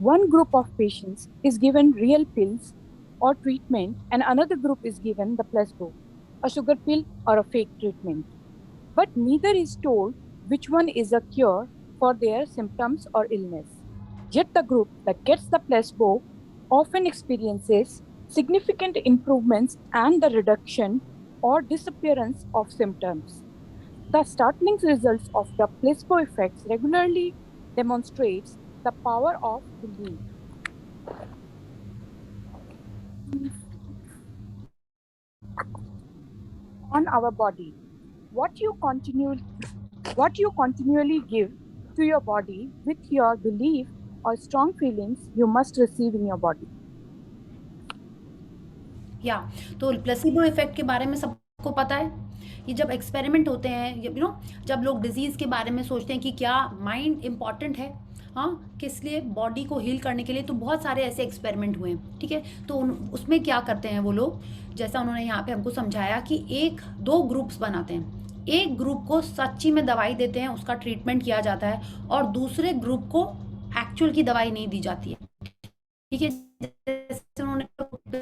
One group of patients is given real pills or treatment, and another group is given the placebo, a sugar pill or a fake treatment. But neither is told which one is a cure for their symptoms or illness. Yet the group that gets the placebo often experiences significant improvements and the reduction or disappearance of symptoms. The startling results of the placebo effects regularly demonstrates the power of belief. On our body, what you continually give to your body with your belief or strong feelings, you must receive in your body. या तो placebo effect के बारे में सबको पता है. ये जब एक्सपेरिमेंट होते हैं, यू नो, जब लोग डिजीज़ के बारे में सोचते हैं कि क्या माइंड इम्पॉर्टेंट है, हाँ, किस लिए, बॉडी को हील करने के लिए, तो बहुत सारे ऐसे एक्सपेरिमेंट हुए हैं. ठीक है, तो उसमें क्या करते हैं वो लोग, जैसा उन्होंने यहाँ पे हमको समझाया कि 1-2 ग्रुप्स बनाते हैं. एक ग्रुप को सच्ची में दवाई देते हैं, उसका ट्रीटमेंट किया जाता है, और दूसरे ग्रुप को एक्चुअल की दवाई नहीं दी जाती है. ठीक है, जैसे उन्होंने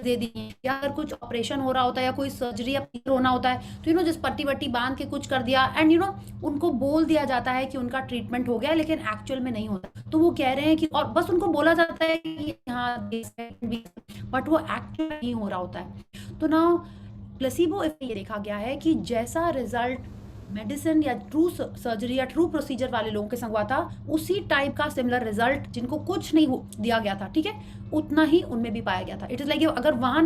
दे दी, या अगर कुछ ऑपरेशन हो रहा होता है या कोई सर्जरी या पीर होना होता है, तो जिस पट्टी वट्टी बांध के कुछ कर दिया, एंड उनको बोल दिया जाता है कि उनका ट्रीटमेंट हो गया, लेकिन एक्चुअल में नहीं होता. तो वो कह रहे हैं कि, और बस उनको बोला जाता है कि हाँ, बट वो एक्चुअल नहीं हो रहा होता है. तो ना प्लेसिबो इफेक्ट ये देखा गया है कि जैसा रिजल्ट मेडिसिन या ट्रू सर्जरी या ट्रू प्रोसीजर वाले लोगों के संग हुआ था, उसी टाइप का सिमिलर रिजल्ट जिनको कुछ नहीं दिया गया था, ठीक है, उतना ही उनमें भी पाया गया था. इट इज लाइक अगर वहाँ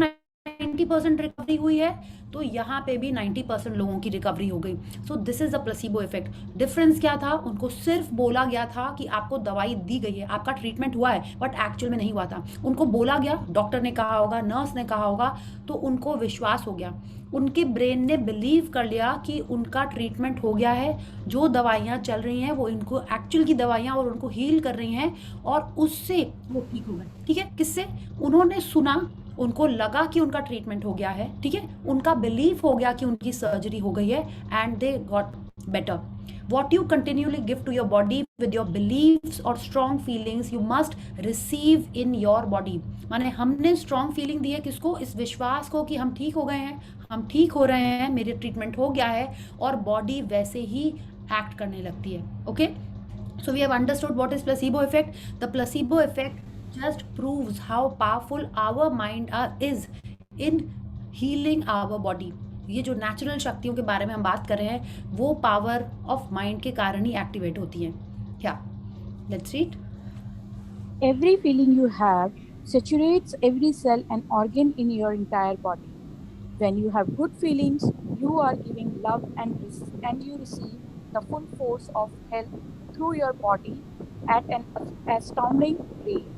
90% रिकवरी हुई है तो यहाँ पे भी 90% लोगों की रिकवरी हो गई। सो this is a placebo effect. Difference क्या था, उनको सिर्फ बोला गया था कि आपको दवाई दी गई है, आपका ट्रीटमेंट हुआ है, बट एक्चुअल में नहीं हुआ था। उनको बोला गया, डॉक्टर ने कहा होगा, नर्स ने कहा होगा, तो उनको विश्वास हो गया, उनके ब्रेन ने बिलीव कर लिया कि उनका ट्रीटमेंट हो गया है, जो दवाइयाँ चल रही हैं वो इनको एक्चुअल की दवाइयाँ और उनको हील कर रही हैं, और उससे वो ठीक हो गए। ठीक है, किससे? उन्होंने सुना, उनको लगा कि उनका ट्रीटमेंट हो गया है, ठीक है, उनका बिलीव हो गया कि उनकी सर्जरी हो गई है, and they got better. What you continually give to your body with your beliefs or strong feelings, you must receive in your body। माने हमने स्ट्रॉन्ग फीलिंग दी है किसको? इस विश्वास को कि हम ठीक हो गए हैं, हम ठीक हो रहे हैं, मेरे ट्रीटमेंट हो गया है, और बॉडी वैसे ही एक्ट करने लगती है। Okay, so we have understood what is placebo effect. The placebo effect just proves how powerful our mind is in healing our body। ये जो नेचुरल शक्तियों के बारे में हम बात कर रहे हैं वो पावर ऑफ माइंड के कारण ही एक्टिवेट होती हैं। क्या? Let's read. Every feeling you have saturates every cell and organ in your entire body. When you have good feelings, you are giving love and you receive the full force of health through your body at an astounding rate.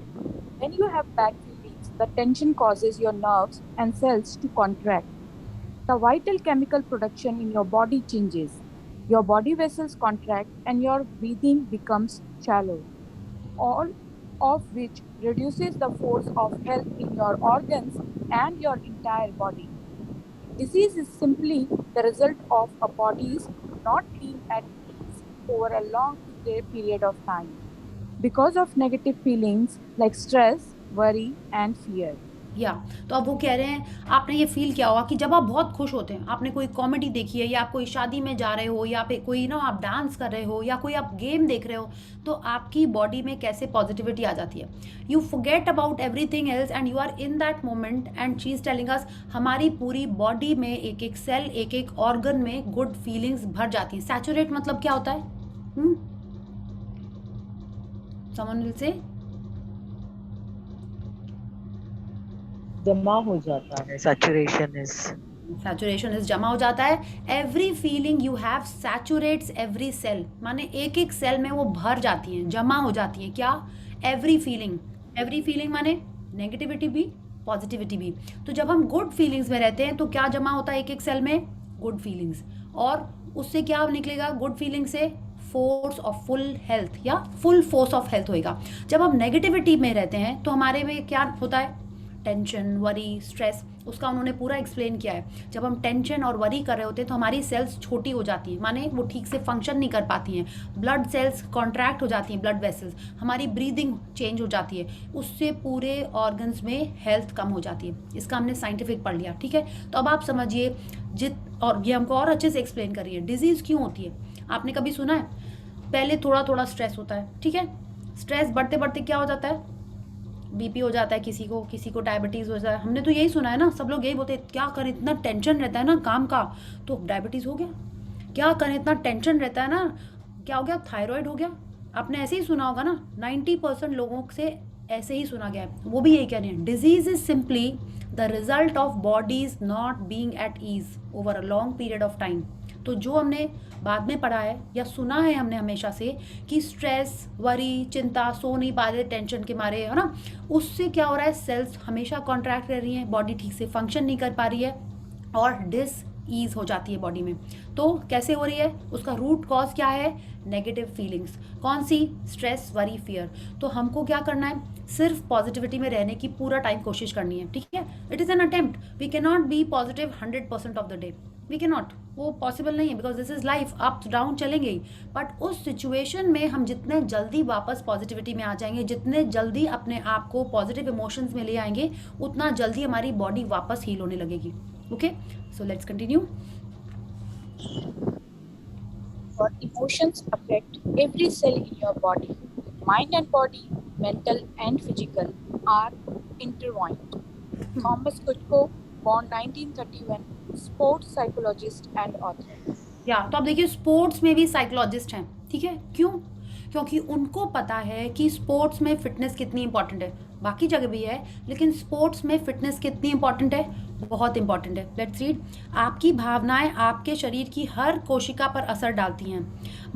When you have bad feelings, the tension causes your nerves and cells to contract. The vital chemical production in your body changes. Your body vessels contract and your breathing becomes shallow, all of which reduces the force of health in your organs and your entire body. Disease is simply the result of a body's not being at ease over a long period of time because of negative feelings like stress, worry, and fear. या तो अब वो कह रहे हैं, आपने ये feel किया होगा कि जब आप बहुत खुश होते हैं, आपने कोई कॉमेडी देखी है, या आप कोई शादी में जा रहे हो, या पे कोई ना आप डांस कर रहे हो, या कोई आप गेम देख रहे हो, तो आपकी बॉडी में कैसे पॉजिटिविटी आ जाती है। You forget about everything else and you are in that moment and she is telling us. हमारी पूरी बॉडी में एक एक सेल, एक एक ऑर्गन में गुड फीलिंग्स भर जाती है। सैचुरेट मतलब क्या होता है? Someone will say? जमा हो जाता है। सैचुरेशन इज जमा हो जाता है। Every feeling you have saturates every cell, माने एक एक सेल में वो भर जाती हैं, जमा हो जाती हैं। क्या? एवरी फीलिंग माने नेगेटिविटी भी, पॉजिटिविटी भी। तो जब हम गुड फीलिंग्स में रहते हैं तो क्या जमा होता है एक एक सेल में? Good feelings. और उससे क्या निकलेगा? गुड फीलिंग से फोर्स ऑफ फुल हेल्थ, या फुल फोर्स ऑफ हेल्थ होएगा। जब हम नेगेटिविटी में रहते हैं तो हमारे में क्या होता है? टेंशन, वरी, स्ट्रेस, उसका उन्होंने पूरा एक्सप्लेन किया है। जब हम टेंशन और वरी कर रहे होते हैं तो हमारी सेल्स छोटी हो जाती हैं, माने वो ठीक से फंक्शन नहीं कर पाती हैं, ब्लड सेल्स कॉन्ट्रैक्ट हो जाती हैं, ब्लड वेसल्स, हमारी ब्रीदिंग चेंज हो जाती है, उससे पूरे ऑर्गन्स में हेल्थ कम हो जाती है। इसका हमने साइंटिफिक पढ़ लिया, ठीक है। तो अब आप समझिए, और ये हमको और अच्छे से एक्सप्लेन करिए, डिजीज़ क्यों होती है। आपने कभी सुना है? पहले थोड़ा थोड़ा स्ट्रेस होता है, ठीक है, स्ट्रेस बढ़ते बढ़ते क्या हो जाता है? बीपी हो जाता है, किसी को डायबिटीज़ हो जाता है। हमने तो यही सुना है ना, सब लोग यही बोलते हैं, क्या करें इतना टेंशन रहता है ना काम का, तो डायबिटीज़ हो गया। क्या करें इतना टेंशन रहता है ना, क्या हो गया? थायराइड हो गया। आपने ऐसे ही सुना होगा ना, 90% लोगों से ऐसे ही सुना गया है, वो भी यही कह रहे हैं। Disease is simply the result of body's not being at ease over a long period of time. तो जो हमने बाद में पढ़ा है या सुना है हमने हमेशा से कि स्ट्रेस, वरी, चिंता, सो नहीं पा रहे टेंशन के मारे, है ना, उससे क्या हो रहा है? सेल्स हमेशा कॉन्ट्रैक्ट कर रही हैं, बॉडी ठीक से फंक्शन नहीं कर पा रही है और डिस ईज हो जाती है बॉडी में। तो कैसे हो रही है? उसका रूट कॉज क्या है? Negative feelings. कौन सी? Stress, worry, fear. तो हमको क्या करना है? सिर्फ पॉजिटिविटी में रहने की पूरा टाइम कोशिश करनी है, ठीक है। It is an attempt, we can not be positive 100% of the day, we can not, वो पॉसिबल नहीं है, because this is life, up down चलेंगे ही। बट उस सिचुएशन में हम जितने जल्दी वापस पॉजिटिविटी में आ जाएंगे, जितने जल्दी अपने आप को पॉजिटिव इमोशंस में ले आएंगे, उतना जल्दी हमारी बॉडी वापस हील होने लगेगी। Okay, so let's continue. Your emotions affect every cell in your body. Mind and body, mental and physical, are intertwined. Thomas Kuhn, born 1931, sports psychologist and author. या तो आप देखिए, स्पोर्ट्स में भी साइकोलॉजिस्ट हैं, ठीक है। क्यों? क्योंकि उनको पता है कि स्पोर्ट्स में फिटनेस कितनी इंपॉर्टेंट है। बाकी जगह भी है, लेकिन स्पोर्ट्स में फिटनेस कितनी इंपॉर्टेंट है बहुत इंपॉर्टेंट है। Let's read. आपकी भावनाएं आपके शरीर की हर कोशिका पर असर डालती हैं।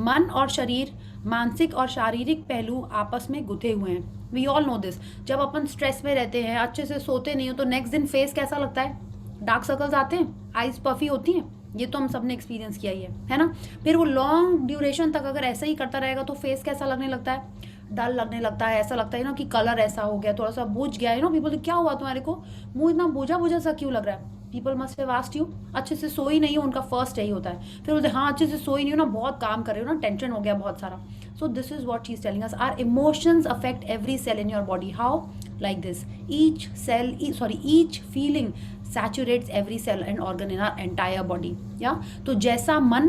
मन और शरीर, मानसिक और शारीरिक पहलू आपस में गुथे हुए हैं। We all know this. जब अपन स्ट्रेस में रहते हैं, अच्छे से सोते नहीं हो, तो नेक्स्ट दिन फेस कैसा लगता है? डार्क सर्कल्स आते हैं, आइज पफी होती हैं। ये तो हम सब ने एक्सपीरियंस किया ही है ना? फिर वो लॉन्ग ड्यूरेशन तक अगर ऐसा ही करता रहेगा तो फेस कैसा लगने लगता है? डल लगने लगता है। ऐसा लगता है ना कि कलर ऐसा हो गया, थोड़ा सा बुझ गया है ना। पीपल, क्या हुआ तुम्हारे को, मुंह इतना बुझा बुझा सा क्यों लग रहा है? People must have asked you. अच्छे से सोई नहीं हो, उनका फर्स्ट यही होता है। फिर बोलते हाँ अच्छे से सोई नहीं हो ना, बहुत काम कर रहे हो ना, टेंशन हो गया बहुत सारा। So this is what she is telling us. Our emotions affect every cell in your body. How? like this. Each feeling saturates every cell and organ in our entire body. Yeah, तो जैसा मन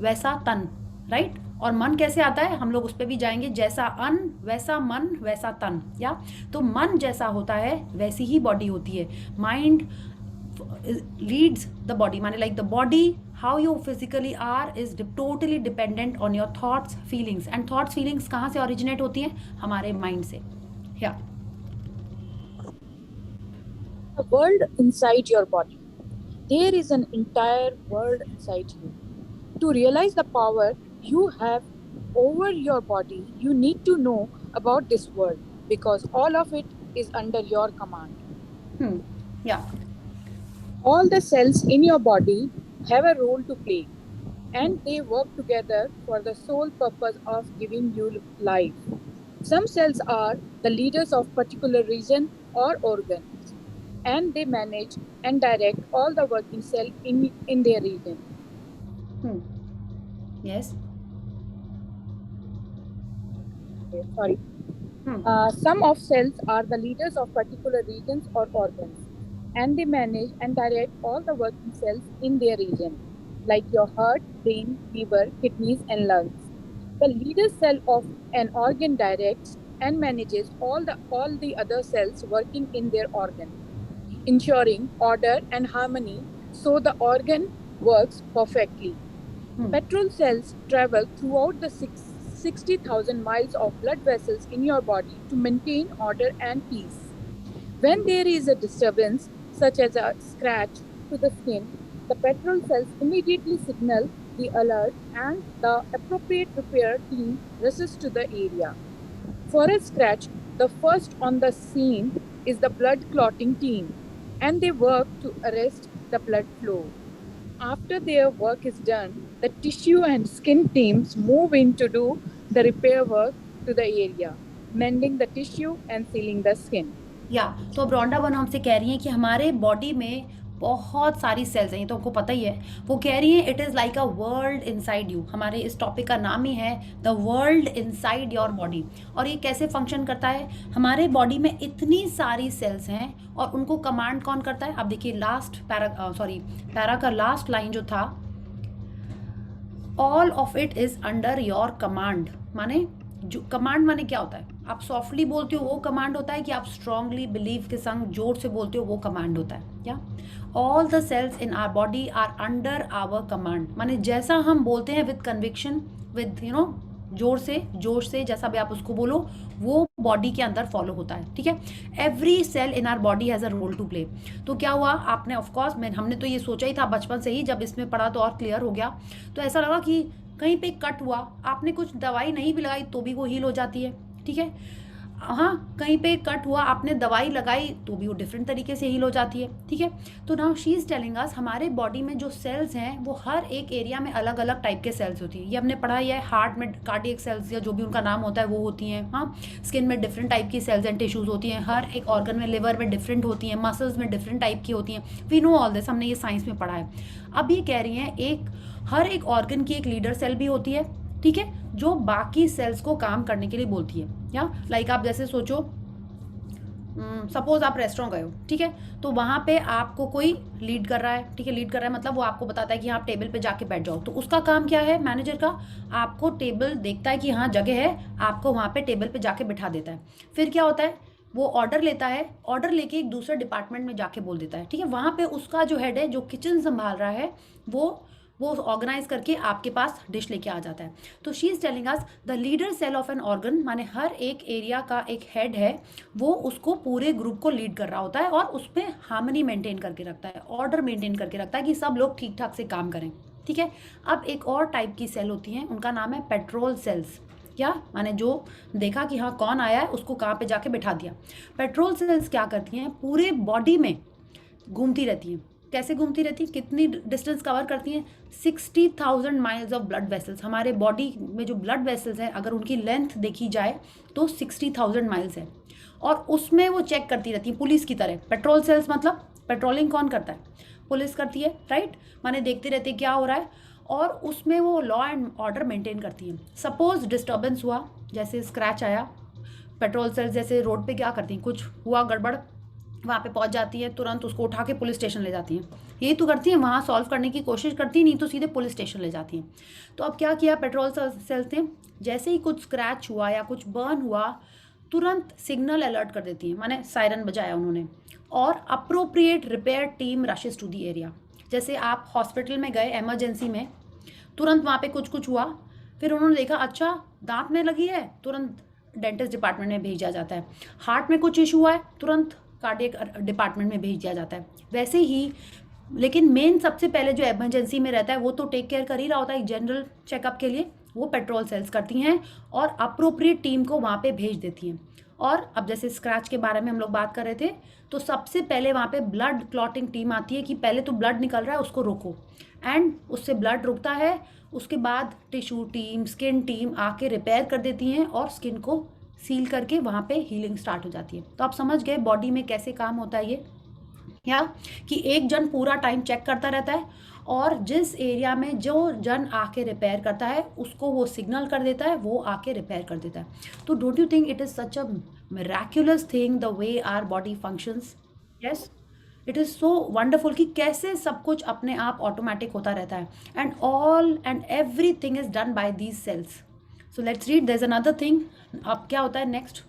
वैसा तन, right? और मन कैसे आता है, हम लोग उस पर भी जाएंगे। जैसा अन्न वैसा मन वैसा तन। या तो मन जैसा होता है वैसी ही बॉडी होती है। माइंड लीड्स द बॉडी, माने like the body, how you physically are is totally dependent on your thoughts feelings. And thoughts feelings कहाँ से ओरिजिनेट होती हैं? हमारे माइंड से। या The world inside your body. There is an entire world inside you. To realize the power you have over your body, you need to know about this world, because all of it is under your command. Yeah. All the cells in your body have a role to play, and they work together for the sole purpose of giving you life. Some cells are the leaders of particular region or organ, and they manage and direct all the working cell in their region. Yes. Okay, sorry. Some of cells are the leaders of particular regions or organs, and they manage and direct all the working cells in their region, like your heart, brain, liver, kidneys, and lungs. The leader cell of an organ directs and manages all the other cells working in their organ, ensuring order and harmony so the organ works perfectly. Petrol cells travel throughout the 60,000 miles of blood vessels in your body to maintain order and peace. When there is a disturbance, such as a scratch to the skin, the petrol cells immediately signal the alert, and the appropriate repair team rushes to the area. For a scratch, the first on the scene is the blood clotting team, and they work to arrest the blood flow. After their work is done, the tissue and skin teams move in to do the repair work to the area, mending the tissue and sealing the skin. तो अब रोंडा one हमसे कह रही हैं कि हमारे body में बहुत सारी सेल्स हैं, ये तो आपको पता ही है। वो कह रही है it is like a world inside you. हमारे इस टॉपिक का नाम ही है the world inside your body. और ये कैसे फंक्शन करता है? हमारे बॉडी में इतनी सारी सेल्स हैं और उनको कमांड कौन करता है? आप देखिए लास्ट पैरा का लास्ट लाइन जो था, all of it is under your command. माने जो कमांड माने क्या होता है? आप सॉफ्टली बोलते हो वो कमांड होता है, कि आप स्ट्रांगली बिलीव के संग जोर से बोलते हो वो कमांड होता है? क्या all the cells in our body are under our command. माने जैसा हम बोलते हैं विद कन्विक्शन, विद जोर से जैसा भी आप उसको बोलो, वो बॉडी के अंदर फॉलो होता है। ठीक है, every cell in our body has a role to play. तो क्या हुआ, आपने ऑफकोर्स हमने तो ये सोचा ही था बचपन से ही, जब इसमें पढ़ा तो और क्लियर हो गया। तो ऐसा लगा कि कहीं पे कट हुआ, आपने कुछ दवाई नहीं भी लगाई तो भी वो हील हो जाती है। ठीक है, हाँ कहीं पे कट हुआ, आपने दवाई लगाई तो भी वो डिफरेंट तरीके से हील हो जाती है। ठीक है, तो नाउ शी इज़ टेलिंग अस हमारे बॉडी में जो सेल्स हैं वो हर एक एरिया में अलग अलग टाइप के सेल्स होती है। ये हमने पढ़ा है, हार्ट में कार्डियक सेल्स या जो भी उनका नाम होता है वो होती हैं। हाँ, स्किन में डिफरेंट टाइप की सेल्स एंड टिश्यूज़ होती हैं, हर एक ऑर्गन में, लिवर में डिफरेंट होती हैं, मसल्स में डिफरेंट टाइप की होती हैं। वी नो ऑल दिस, हमने ये साइंस में पढ़ा है। अब ये कह रही हैं हर एक ऑर्गन की एक लीडर सेल भी होती है। ठीक है, जो बाकी सेल्स को काम करने के लिए बोलती है। या लाइक आप जैसे सोचो, सपोज आप रेस्टोरेंट गए हो, ठीक है, तो वहाँ पे आपको कोई लीड कर रहा है। ठीक है, लीड कर रहा है मतलब वो आपको बताता है कि आप टेबल पे जाके बैठ जाओ। तो उसका काम क्या है मैनेजर का? आपको टेबल देखता है कि हाँ जगह है, आपको वहाँ पे टेबल पे जाके बिठा देता है। फिर क्या होता है, वो ऑर्डर लेता है, ऑर्डर लेके एक दूसरे डिपार्टमेंट में जाके बोल देता है। ठीक है, वहाँ पे उसका जो हेड है, जो किचन संभाल रहा है, वो वो ऑर्गेनाइज करके आपके पास डिश लेके आ जाता है। तो she is telling us the leader cell of an organ, माने हर एक एरिया का एक हेड है, वो उसको पूरे ग्रुप को लीड कर रहा होता है और उसमें हार्मनी मेंटेन करके रखता है, ऑर्डर मेंटेन करके रखता है कि सब लोग ठीक ठाक से काम करें। ठीक है, अब एक और टाइप की सेल होती हैं, उनका नाम है पेट्रोल सेल्स। क्या माने, जो देखा कि हाँ कौन आया है उसको कहाँ पे जाके बैठा दिया। पेट्रोल सेल्स क्या करती हैं, पूरे बॉडी में घूमती रहती हैं। कैसे घूमती रहती हैं, कितनी डिस्टेंस कवर करती हैं, 60,000 माइल्स ऑफ ब्लड वेसल्स। हमारे बॉडी में जो ब्लड वेसल्स हैं अगर उनकी लेंथ देखी जाए तो 60,000 माइल्स है, और उसमें वो चेक करती रहती है पुलिस की तरह। पेट्रोल सेल्स मतलब पेट्रोलिंग कौन करता है, पुलिस करती है, राइट। माने देखते रहते क्या हो रहा है, और उसमें वो लॉ एंड ऑर्डर मेंटेन करती हैं। सपोज डिस्टर्बेंस हुआ, जैसे स्क्रैच आया, पेट्रोल सेल्स जैसे रोड पे क्या करती हैं, कुछ हुआ गड़बड़, वहाँ पे पहुँच जाती है, तुरंत उसको उठा के पुलिस स्टेशन ले जाती हैं। यही तो करती हैं, वहाँ सॉल्व करने की कोशिश करती नहीं तो सीधे पुलिस स्टेशन ले जाती हैं। तो अब क्या किया पेट्रोल सेल्स ने, जैसे ही कुछ स्क्रैच हुआ या कुछ बर्न हुआ, तुरंत सिग्नल अलर्ट कर देती हैं, माने सायरन बजाया उन्होंने, और appropriate repair team rushes to the area. जैसे आप हॉस्पिटल में गए इमरजेंसी में, तुरंत वहाँ पे कुछ हुआ, फिर उन्होंने देखा अच्छा दांत में लगी है, तुरंत डेंटिस्ट डिपार्टमेंट में भेजा जाता है। हार्ट में कुछ इशू हुआ है, तुरंत कार्डियक डिपार्टमेंट में भेज दिया जाता है। वैसे ही, लेकिन मेन सबसे पहले जो इमरजेंसी में रहता है वो तो टेक केयर कर ही रहा होता है जनरल चेकअप के लिए, वो पेट्रोल सेल्स करती हैं और अप्रोप्रिएट टीम को वहाँ पे भेज देती हैं। और अब जैसे स्क्रैच के बारे में हम लोग बात कर रहे थे, तो सबसे पहले वहाँ पे ब्लड क्लॉटिंग टीम आती है कि पहले तो ब्लड निकल रहा है उसको रोको, एंड उससे ब्लड रुकता है, उसके बाद टिश्यू टीम, स्किन टीम आके रिपेयर कर देती हैं और स्किन को सील करके वहाँ पे हीलिंग स्टार्ट हो जाती है। तो आप समझ गए बॉडी में कैसे काम होता है ये, या कि एक जन पूरा टाइम चेक करता रहता है और जिस एरिया में जो जन आके रिपेयर करता है उसको वो सिग्नल कर देता है, वो आके रिपेयर कर देता है। तो don't you think it is such a miraculous thing the way our body functions? Yes, it is so wonderful कि कैसे सब कुछ अपने आप ऑटोमेटिक होता रहता है, and all and every thing is done by these cells. So let's read, there is another thing. अब क्या होता है next?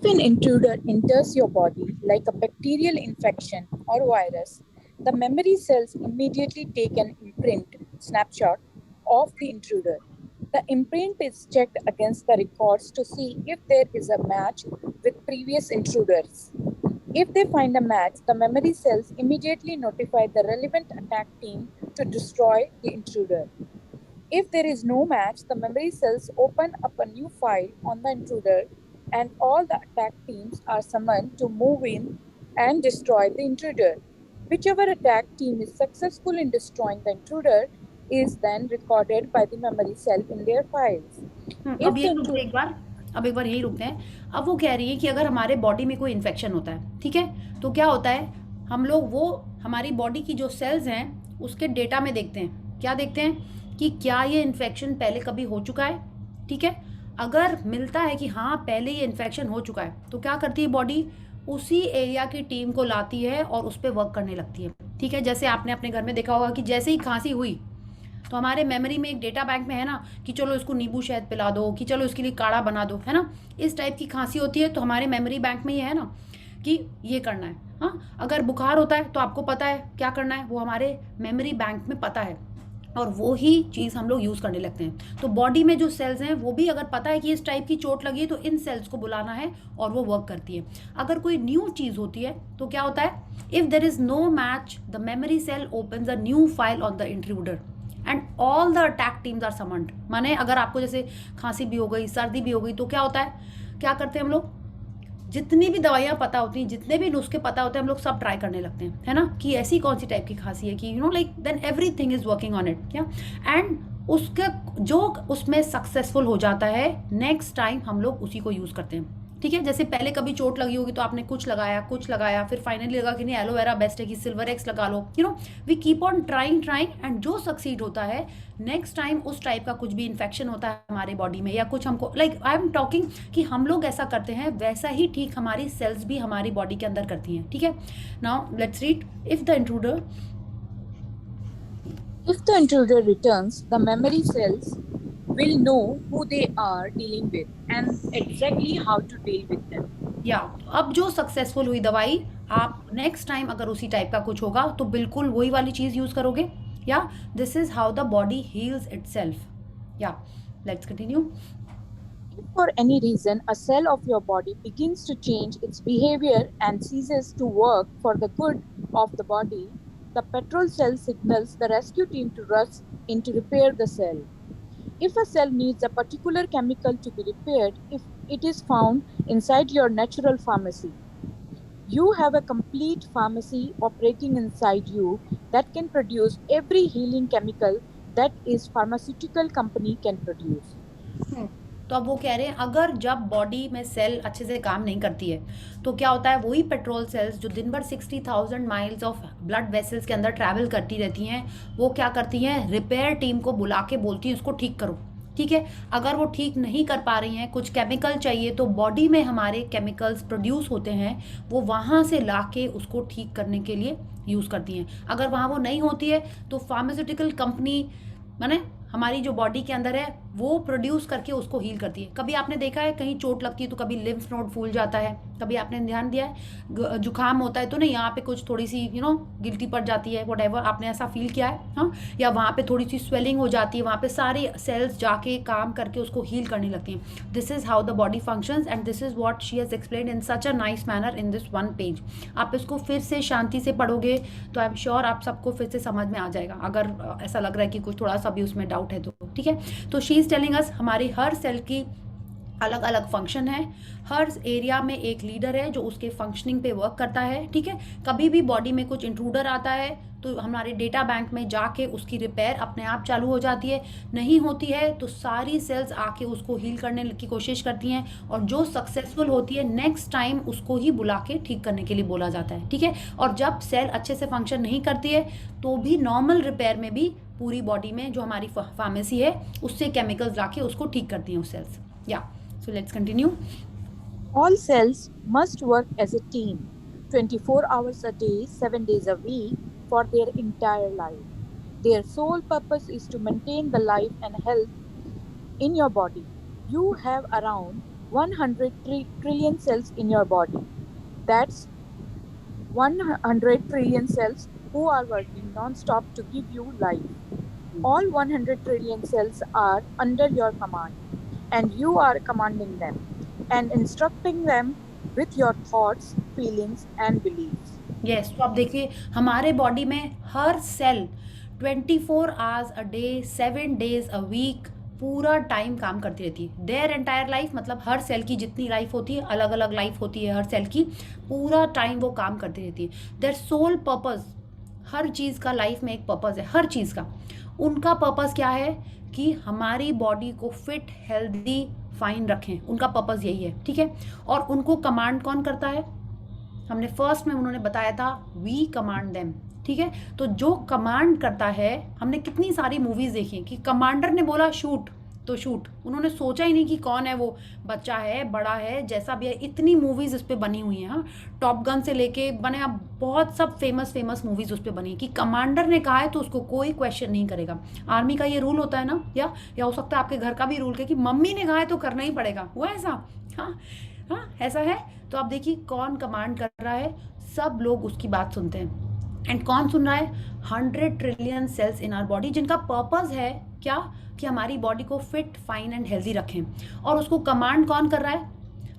If an intruder enters your body, like a bacterial infection or virus, the memory cells immediately take an imprint snapshot of the intruder. The imprint is checked against the records to see if there is a match with previous intruders. If they find a match, the memory cells immediately notify the relevant attack team to destroy the intruder. If there is no match, the memory cells open up a new file on the intruder, and all the attack teams are summoned to move in and destroy the intruder. Whichever attack team is successful in destroying the intruder is then recorded by the memory cell in their files. अब एक बार यही रुकते हैं। अब वो कह रही है कि अगर हमारे बॉडी में कोई इन्फेक्शन होता है, ठीक है, तो क्या होता है, हम लोग वो हमारी बॉडी की जो सेल्स हैं उसके डेटा में देखते हैं। क्या देखते हैं कि क्या ये इन्फेक्शन पहले कभी हो चुका है, ठीक है। अगर मिलता है कि हाँ पहले ये इन्फेक्शन हो चुका है, तो क्या करती है बॉडी, उसी एरिया की टीम को लाती है और उस पर वर्क करने लगती है, ठीक है। जैसे आपने अपने घर में देखा होगा कि जैसे ही खांसी हुई तो हमारे मेमोरी में एक डेटा बैंक में है ना कि चलो इसको नींबू शहद पिला दो, कि चलो इसके लिए काढ़ा बना दो, है ना। इस टाइप की खांसी होती है तो हमारे मेमोरी बैंक में ये है ना कि ये करना है। हाँ, अगर बुखार होता है तो आपको पता है क्या करना है, वो हमारे मेमोरी बैंक में पता है, और वो ही चीज़ हम लोग यूज़ करने लगते हैं। तो बॉडी में जो सेल्स हैं वो भी अगर पता है कि इस टाइप की चोट लगी है तो इन सेल्स को बुलाना है और वो वर्क करती है। अगर कोई न्यू चीज़ होती है तो क्या होता है, if there is no match the memory cell opens a new file on the intruder and all the attack teams are summoned. माने अगर आपको जैसे खांसी भी हो गई, सर्दी भी हो गई, तो क्या होता है, क्या करते हैं हम लोग, जितनी भी दवाइयाँ पता होती हैं, जितने भी नुस्खे पता होते हैं, हम लोग सब ट्राई करने लगते हैं, है ना, कि ऐसी कौन सी टाइप की खांसी है कि you know like then everything is working on it, क्या। एंड उसके जो उसमें सक्सेसफुल हो जाता है, नेक्स्ट टाइम हम लोग उसी को यूज़ करते हैं, ठीक है। जैसे पहले कभी चोट लगी होगी तो आपने कुछ लगाया, फिर फाइनली लगा कि नहीं एलोवेरा बेस्ट है, कि सिल्वर एक्स लगा लो, you know. We keep on trying and जो सक्सीड होता है, नेक्स्ट टाइम उस टाइप का कुछ भी इन्फेक्शन होता है हमारे बॉडी में या कुछ हमको लाइक आई एम टॉकिंग कि हम लोग ऐसा करते हैं, वैसा ही ठीक हमारी सेल्स भी हमारी बॉडी के अंदर करती हैं, ठीक है। Now let's read, if the intruder returns, the memory cells will know who they are dealing with and exactly how to deal with them. या अब जो सक्सेसफुल हुई दवाई, आप नेक्स्ट टाइम अगर उसी टाइप का कुछ होगा तो बिल्कुल वही वाली चीज़ यूज़ करोगे. Yeah this is how the body heals itself. Yeah let's continue. If for any reason a cell of your body begins to change its behavior and ceases to work for the good of the body, the petrol cell signals the rescue team to rush in to repair the cell. If a cell needs a particular chemical to be repaired, if it is found inside your natural pharmacy, you have a complete pharmacy operating inside you that can produce every healing chemical that is pharmaceutical company can produce. तो अब वो कह रहे हैं अगर जब body में cell अच्छे से काम नहीं करती है तो क्या होता है, वही पेट्रोल सेल्स जो दिन भर 60,000 माइल्स ऑफ ब्लड वेसल्स के अंदर ट्रैवल करती रहती हैं, वो क्या करती हैं, रिपेयर टीम को बुला के बोलती हैं उसको ठीक करो. ठीक है, अगर वो ठीक नहीं कर पा रही हैं, कुछ केमिकल चाहिए, तो बॉडी में हमारे केमिकल्स प्रोड्यूस होते हैं, वो वहाँ से ला के उसको ठीक करने के लिए यूज़ करती हैं. अगर वहाँ वो नहीं होती है तो फार्मास्यूटिकल कंपनी माने हमारी जो बॉडी के अंदर है वो प्रोड्यूस करके उसको हील करती है. कभी आपने देखा है कहीं चोट लगती है तो कभी लिम्फ नोड फूल जाता है, कभी आपने ध्यान दिया है जुकाम होता है तो नहीं यहाँ पे कुछ थोड़ी सी गिल्टी पड़ जाती है, व्हाटएवर, आपने ऐसा फील किया है? हाँ, या वहाँ पे थोड़ी सी स्वेलिंग हो जाती है, वहाँ पे सारे सेल्स जाके काम करके उसको हील करने लगती हैं. This is how the body functions and this is what she has explained in such a nice manner in this one page. आप इसको फिर से शांति से पढ़ोगे तो आई एम श्योर आप सबको फिर से समझ में आ जाएगा, अगर ऐसा लग रहा है कि कुछ थोड़ा सा भी उसमें डाउट है तो. ठीक है, तो शी इज़ टेलिंग अस हमारी हर सेल की अलग अलग फंक्शन है, हर एरिया में एक लीडर है जो उसके फंक्शनिंग पे वर्क करता है. ठीक है, कभी भी बॉडी में कुछ इंट्रूडर आता है तो हमारे डेटा बैंक में जाके उसकी रिपेयर अपने आप चालू हो जाती है. नहीं होती है तो सारी सेल्स आके उसको हील करने की कोशिश करती हैं, और जो सक्सेसफुल होती है नेक्स्ट टाइम उसको ही बुला के ठीक करने के लिए बोला जाता है. ठीक है, और जब सेल अच्छे से फंक्शन नहीं करती है तो भी नॉर्मल रिपेयर में भी पूरी बॉडी में जो हमारी फार्मेसी है उससे केमिकल्स लाके उसको ठीक करती हैं उस सेल्स. या so let's continue. All cells must work as a team, 24 hours a day, 7 days a week, for their entire life. Their sole purpose is to maintain the life and health in your body. You have around 100 trillion cells in your body. That's 100 trillion cells who are working non-stop to give you life. All 100 trillion cells are under your command, and you are commanding them and instructing them with your thoughts, feelings and beliefs. Yes, तो आप देखिए हमारे body में हर cell 24 hours a day 7 days a week पूरा time काम करती रहती है. देयर एंटायर लाइफ, मतलब हर सेल की जितनी लाइफ होती है, अलग अलग लाइफ होती है हर सेल की, पूरा टाइम वो काम करती रहती है. देयर सोल पर्पस, हर चीज़ का लाइफ में एक पर्पस है, हर चीज़ का. उनका पर्पस क्या है कि हमारी बॉडी को फिट, हेल्दी, फाइन रखें. उनका पर्पस यही है. ठीक है, और उनको कमांड कौन करता है? हमने फर्स्ट में उन्होंने बताया था वी कमांड देम. ठीक है, तो जो कमांड करता है, हमने कितनी सारी मूवीज़ देखी कि कमांडर ने बोला शूट तो शूट, उन्होंने सोचा ही नहीं कि कौन है वो, बच्चा है, बड़ा है, जैसा भी है. इतनी मूवीज़ उस पर बनी हुई हैं. हाँ, टॉप गन से लेके बने अब बहुत सब फेमस मूवीज़ उस पर बनी कि कमांडर ने कहा है तो उसको कोई क्वेश्चन नहीं करेगा. आर्मी का ये रूल होता है ना, या हो सकता है आपके घर का भी रूल है कि मम्मी ने कहा है तो करना ही पड़ेगा. हुआ ऐसा? हाँ, ऐसा है. तो आप देखिए कौन कमांड कर रहा है, सब लोग उसकी बात सुनते हैं. एंड कौन सुन रहा है? 100 trillion cells in our body, जिनका पर्पस है क्या, कि हमारी बॉडी को फिट, फाइन एंड हेल्दी रखें. और उसको कमांड कौन कर रहा है?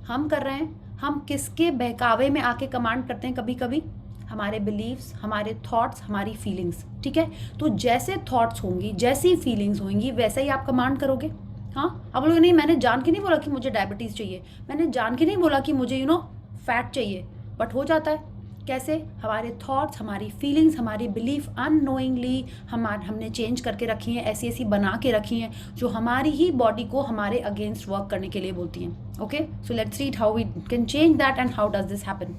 हम कर रहे हैं. हम किसके बहकावे में आके कमांड करते हैं कभी कभी? हमारे बिलीव्स, हमारे थॉट्स, हमारी फीलिंग्स. ठीक है, तो जैसे थॉट्स होंगी, जैसी फीलिंग्स होंगी, वैसे ही आप कमांड करोगे. हाँ, अब लोग नहीं, मैंने जान के नहीं बोला कि मुझे डायबिटीज़ चाहिए, मैंने जान के नहीं बोला कि मुझे फैट चाहिए, बट हो जाता है. कैसे? हमारे थॉट्स, हमारी फीलिंग्स, हमारी बिलीफ अननोइंगली हमने चेंज करके रखी हैं, ऐसी ऐसी बना के रखी हैं जो हमारी ही बॉडी को हमारे अगेंस्ट वर्क करने के लिए बोलती हैं. Okay, so let's read how we can change that and how does this happen.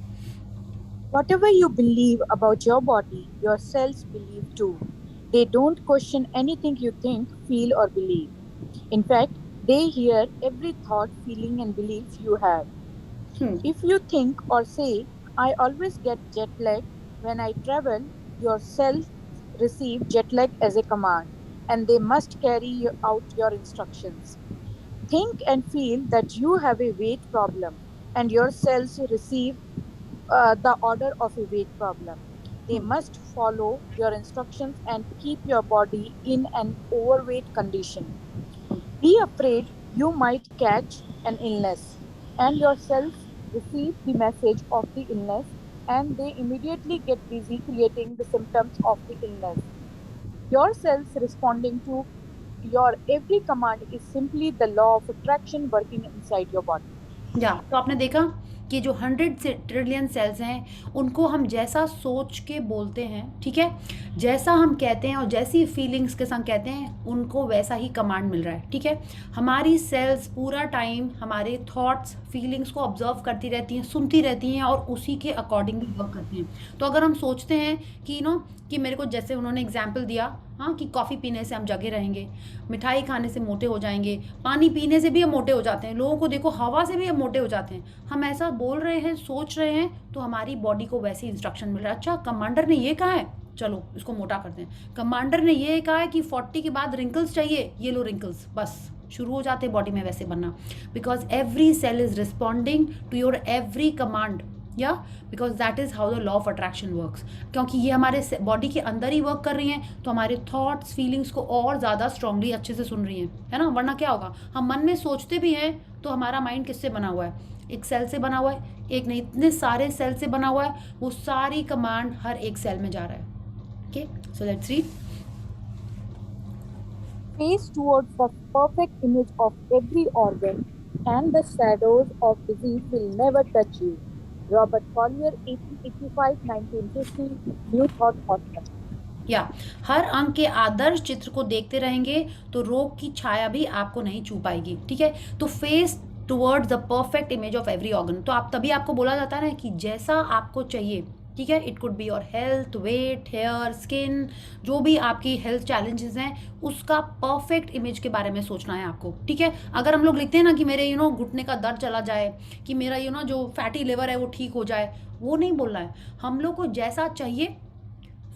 Whatever you believe about your body, your cells believe too. They don't question anything you think, feel or believe. In fact, they hear every thought, feeling and belief you have. If you think or say, I always get jet lag when I travel, your cells receive jet lag as a command, and they must carry out your instructions. Think and feel that you have a weight problem, and your cells receive the order of a weight problem. They must follow your instructions and keep your body in an overweight condition. Be afraid you might catch an illness, and your cells receive the message of the illness and they immediately get busy creating the symptoms of the illness. Your cells responding to your every command is simply the law of attraction working inside your body. या तो आपने देखा कि जो 100 trillion sales हैं उनको हम जैसा सोच के बोलते हैं, ठीक है, जैसा हम कहते हैं और जैसी फीलिंग्स के संग कहते हैं उनको वैसा ही कमांड मिल रहा है, ठीक है। हमारी सेल्स पूरा टाइम हमारे थॉट्स फीलिंग्स को ऑब्जर्व करती रहती हैं, सुनती रहती हैं और उसी के अकॉर्डिंगली वर्क करती हैं। तो अगर हम सोचते हैं कि कि मेरे को, जैसे उन्होंने एग्जाम्पल दिया, हाँ, कि कॉफ़ी पीने से हम जगे रहेंगे, मिठाई खाने से मोटे हो जाएंगे, पानी पीने से भी हम मोटे हो जाते हैं, लोगों को देखो हवा से भी हम मोटे हो जाते हैं। हम ऐसा बोल रहे हैं, सोच रहे हैं, तो हमारी बॉडी को वैसे इंस्ट्रक्शन मिल रहा है। अच्छा, कमांडर ने ये कहा है, चलो इसको मोटा करते हैं। कमांडर ने ये कहा है कि 40 के बाद रिंकल्स चाहिए, ये लो रिंकल्स, बस शुरू हो जाते बॉडी में वैसे बनना। Because every cell is responding to your every command, yeah because that is how the law of attraction works. क्योंकि ये हमारे बॉडी के अंदर ही वर्क कर रही हैं, तो हमारे थॉट्स फीलिंग्स को और ज़्यादा स्ट्रांगली अच्छे से सुन रही हैं, है ना। वरना क्या होगा, हम मन में सोचते भी हैं तो हमारा माइंड किससे बना हुआ है, एक सेल से बना हुआ है, एक नहीं इतने सारे सेल से बना हुआ है। वो सारी कमांड हर एक सेल में जा रहा है। Okay, so let's read. Face towards the perfect image of every organ, and the shadows of disease will never touch you. Robert Collier, 1885-1950, New Thought Author. या हर अंग के आदर्श चित्र को देखते रहेंगे तो रोग की छाया भी आपको नहीं छू पाएगी, ठीक है। तो face towards the perfect image of every organ, तो आप तभी आपको बोला जाता है ना कि जैसा आपको चाहिए, ठीक है। It could be your health, weight, hair, skin, जो भी आपकी हेल्थ चैलेंजेस हैं उसका परफेक्ट इमेज के बारे में सोचना है आपको, ठीक है। अगर हम लोग लिखते हैं ना कि मेरे घुटने का दर्द चला जाए, कि मेरा जो फैटी लिवर है वो ठीक हो जाए, वो नहीं बोलना है। हम लोग को जैसा चाहिए,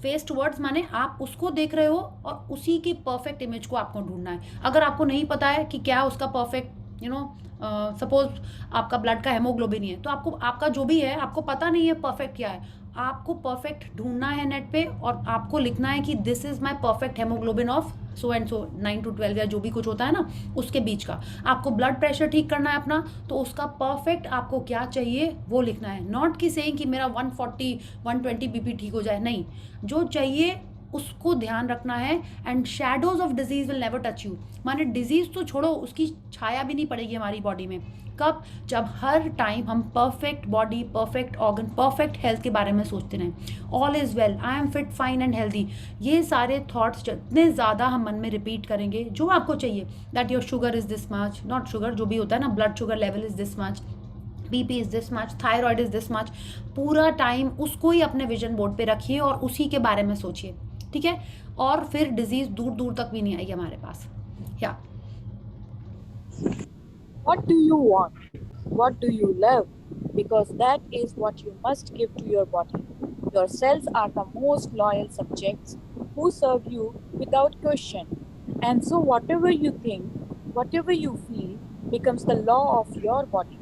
फेस टुवर्ड्स माने आप उसको देख रहे हो और उसी की परफेक्ट इमेज को आपको ढूंढना है। अगर आपको नहीं पता है कि क्या उसका परफेक्ट सपोज आपका ब्लड का हेमोग्लोबिन ही है, तो आपको आपका जो भी है आपको पता नहीं है परफेक्ट क्या है। आपको परफेक्ट ढूंढना है नेट पे और आपको लिखना है कि this is my perfect haemoglobin of so and so 9 to 12 या जो भी कुछ होता है ना उसके बीच का। आपको ब्लड प्रेशर ठीक करना है अपना, तो उसका परफेक्ट आपको क्या चाहिए वो लिखना है। नॉट कि सेइंग कि मेरा 140 120 बीपी ठीक हो जाए, नहीं, जो चाहिए उसको ध्यान रखना है। And shadows of disease will never touch you, माने डिजीज तो छोड़ो, उसकी छाया भी नहीं पड़ेगी हमारी बॉडी में। कब? जब हर टाइम हम perfect body, perfect organ, perfect health के बारे में सोचते रहें। All is well, I am fit, fine and healthy, ये सारे थॉट्स जितने ज़्यादा हम मन में रिपीट करेंगे, जो आपको चाहिए, that your sugar is this much, not sugar, जो भी होता है ना, blood sugar level is this much, BP is this much, thyroid is this much, पूरा टाइम उसको ही अपने विजन बोर्ड पे रखिए और उसी के बारे में सोचिए, ठीक है। और फिर डिजीज़ दूर दूर तक भी नहीं आएगी हमारे पास। या What do you want? What do you love? Because that is what you must give to your body. Your cells are the most loyal subjects who serve you without question. And so whatever you think, whatever you feel becomes the law of your body.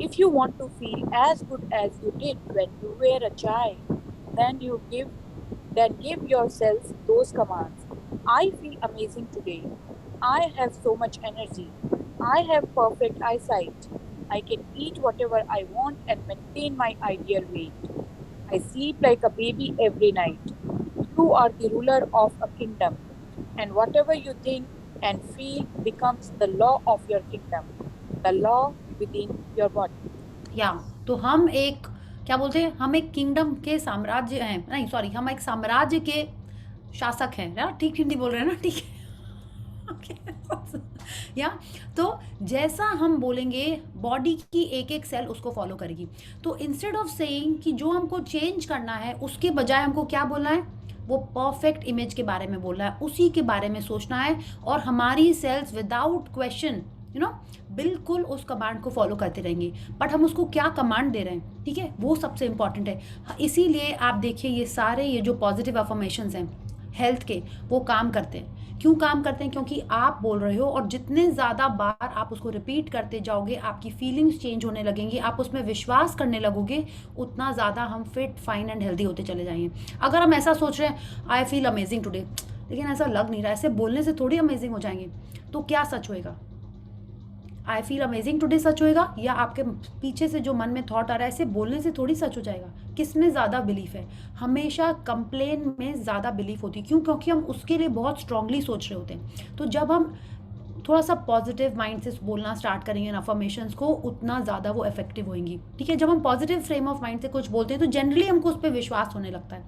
If you want to feel as good as you did when you were a child, then give your cells those commands. I feel amazing today. I have so much energy. I have perfect eyesight. I can eat whatever I want and maintain my ideal weight. I sleep like a baby every night. You are the ruler of a kingdom, and whatever you think and feel becomes the law of your kingdom, the law within your body. या तो हम एक क्या बोलते हैं, हम एक kingdom के साम्राज्य हैं, नहीं सॉरी, हम एक साम्राज्य के शासक हैं ना, ठीक हिंदी बोल रहे हैं ना, ठीक है। या तो जैसा हम बोलेंगे बॉडी की एक एक सेल उसको फॉलो करेगी। तो इंस्टेड ऑफ सेइंग कि जो हमको चेंज करना है, उसके बजाय हमको क्या बोलना है, वो परफेक्ट इमेज के बारे में बोलना है, उसी के बारे में सोचना है। और हमारी सेल्स विदाउट क्वेश्चन बिल्कुल उस कमांड को फॉलो करते रहेंगे। बट हम उसको क्या कमांड दे रहे हैं, ठीक है, वो सबसे इंपॉर्टेंट है। इसीलिए आप देखिए ये सारे जो पॉजिटिव अफर्मेशंस हैं हेल्थ के, वो काम करते हैं। क्यों काम करते हैं? क्योंकि आप बोल रहे हो, और जितने ज़्यादा बार आप उसको रिपीट करते जाओगे, आपकी फीलिंग्स चेंज होने लगेंगी, आप उसमें विश्वास करने लगोगे, उतना ज़्यादा हम फिट, फाइन एंड हेल्दी होते चले जाएंगे। अगर हम ऐसा सोच रहे हैं आई फील अमेजिंग टुडे, लेकिन ऐसा लग नहीं रहा, ऐसे बोलने से थोड़ी अमेजिंग हो जाएंगे, तो क्या सच होएगा? आई फील अमेजिंग टुडे सच होएगा, या आपके पीछे से जो मन में थॉट आ रहा है ऐसे बोलने से थोड़ी सच हो जाएगा? किस में ज़्यादा बिलीफ है? हमेशा कंप्लेन में ज़्यादा बिलीफ होती है। क्यों? क्योंकि हम उसके लिए बहुत स्ट्रांगली सोच रहे होते हैं। तो जब हम थोड़ा सा पॉजिटिव माइंड से बोलना स्टार्ट करेंगे अफर्मेशंस को, उतना ज़्यादा वो इफेक्टिव होंगी। ठीक है, जब हम पॉजिटिव फ्रेम ऑफ माइंड से कुछ बोलते हैं तो जनरली हमको उस पर विश्वास होने लगता है।